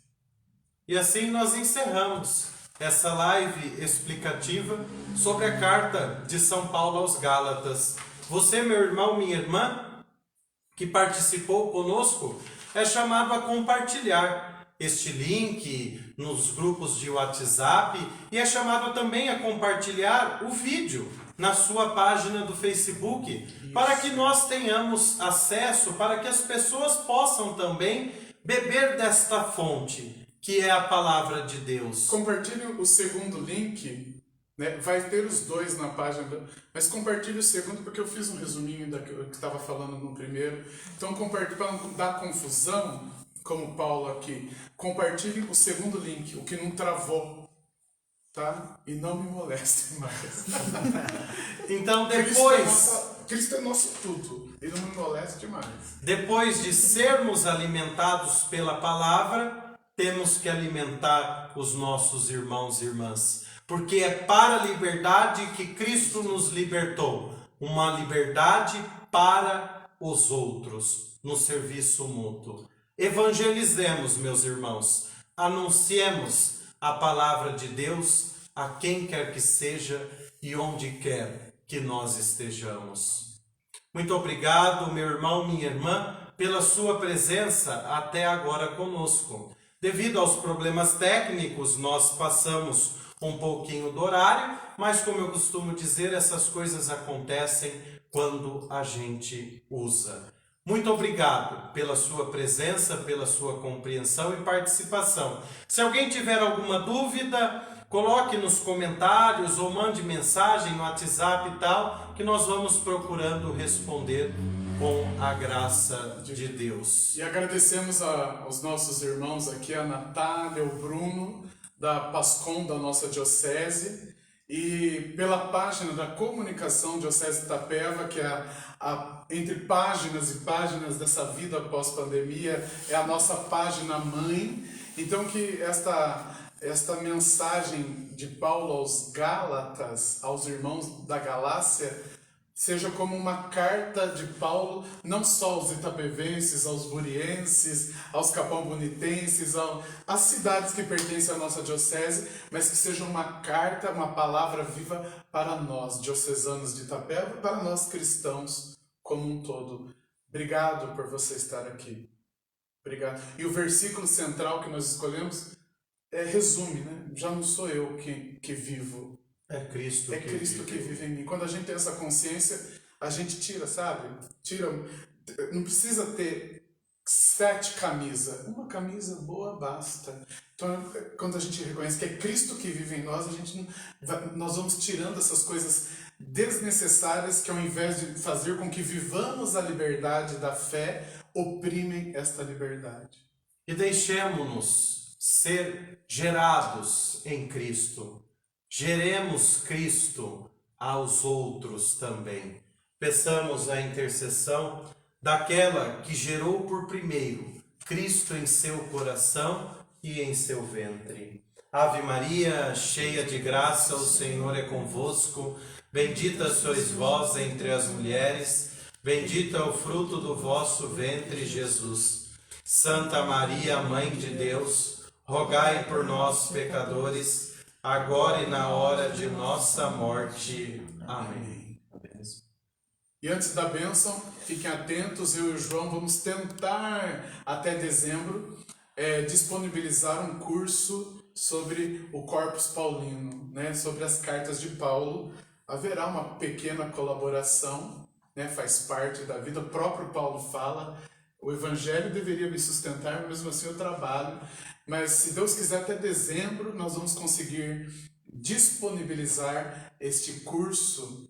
E assim nós encerramos essa live explicativa sobre a carta de São Paulo aos Gálatas. Você, meu irmão, minha irmã, que participou conosco, é chamado a compartilhar este link nos grupos de WhatsApp e é chamado também a compartilhar o vídeo na sua página do Facebook. Isso. Para que nós tenhamos acesso, para que as pessoas possam também beber desta fonte, que é a palavra de Deus. Compartilhe o segundo link, né? Vai ter os dois na página, mas compartilhe o segundo porque eu fiz um resuminho daquilo que estava falando no primeiro. Então compartilhe para não dar confusão, como Paulo aqui. Compartilhe o segundo link, o que não travou, tá? E não me moleste mais. Então depois... Cristo é nosso tudo, ele não me moleste mais. Depois de sermos alimentados pela palavra, temos que alimentar os nossos irmãos e irmãs, porque é para a liberdade que Cristo nos libertou, uma liberdade para os outros, no serviço mútuo. Evangelizemos, meus irmãos, anunciemos a palavra de Deus a quem quer que seja e onde quer que nós estejamos. Muito obrigado, meu irmão, minha irmã, pela sua presença até agora conosco. Devido aos problemas técnicos, nós passamos um pouquinho do horário, mas como eu costumo dizer, essas coisas acontecem quando a gente usa. Muito obrigado pela sua presença, pela sua compreensão e participação. Se alguém tiver alguma dúvida, coloque nos comentários ou mande mensagem no WhatsApp e tal, que nós vamos procurando responder com a graça de Deus. E agradecemos aos nossos irmãos aqui, a Natália, o Bruno, da PASCOM, da nossa diocese, e pela página da Comunicação Diocese de Itapeva, que é entre páginas e páginas dessa vida pós-pandemia, é a nossa página mãe. Então que esta mensagem de Paulo aos Gálatas, aos irmãos da Galácia, seja como uma carta de Paulo, não só aos itapevenses, aos burienses, aos capão-bonitenses, às cidades que pertencem à nossa diocese, mas que seja uma carta, uma palavra viva para nós, diocesanos de Itapeva, para nós cristãos como um todo. Obrigado por você estar aqui. Obrigado. E o versículo central que nós escolhemos resume, né? Já não sou eu que vivo. É Cristo É Cristo que vive em mim. Quando a gente tem essa consciência, a gente tira, sabe? Tira. Não precisa ter 7 camisas. Uma camisa boa basta. Então, quando a gente reconhece que é Cristo que vive em nós, nós vamos tirando essas coisas desnecessárias que, ao invés de fazer com que vivamos a liberdade da fé, oprimem esta liberdade. E deixemos-nos ser gerados em Cristo. Geremos Cristo aos outros também. Peçamos a intercessão daquela que gerou por primeiro Cristo em seu coração e em seu ventre. Ave Maria, cheia de graça, o Senhor é convosco. Bendita sois vós entre as mulheres, bendito é o fruto do vosso ventre, Jesus. Santa Maria, Mãe de Deus, rogai por nós, pecadores, agora e na hora de nossa morte. Amém. E antes da bênção, fiquem atentos, eu e o João vamos tentar até dezembro disponibilizar um curso sobre o Corpus Paulino, né? Sobre as cartas de Paulo. Haverá uma pequena colaboração, né? Faz parte da vida, o próprio Paulo fala, o Evangelho deveria me sustentar, mas mesmo assim eu trabalho. Mas se Deus quiser, até dezembro nós vamos conseguir disponibilizar este curso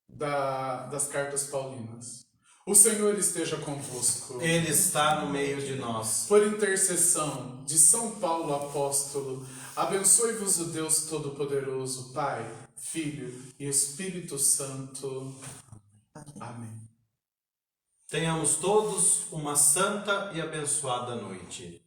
das cartas paulinas. O Senhor esteja convosco. Ele está no meio de nós. Por intercessão de São Paulo apóstolo, abençoe-vos o Deus Todo-Poderoso, Pai, Filho e Espírito Santo. Amém. Tenhamos todos uma santa e abençoada noite.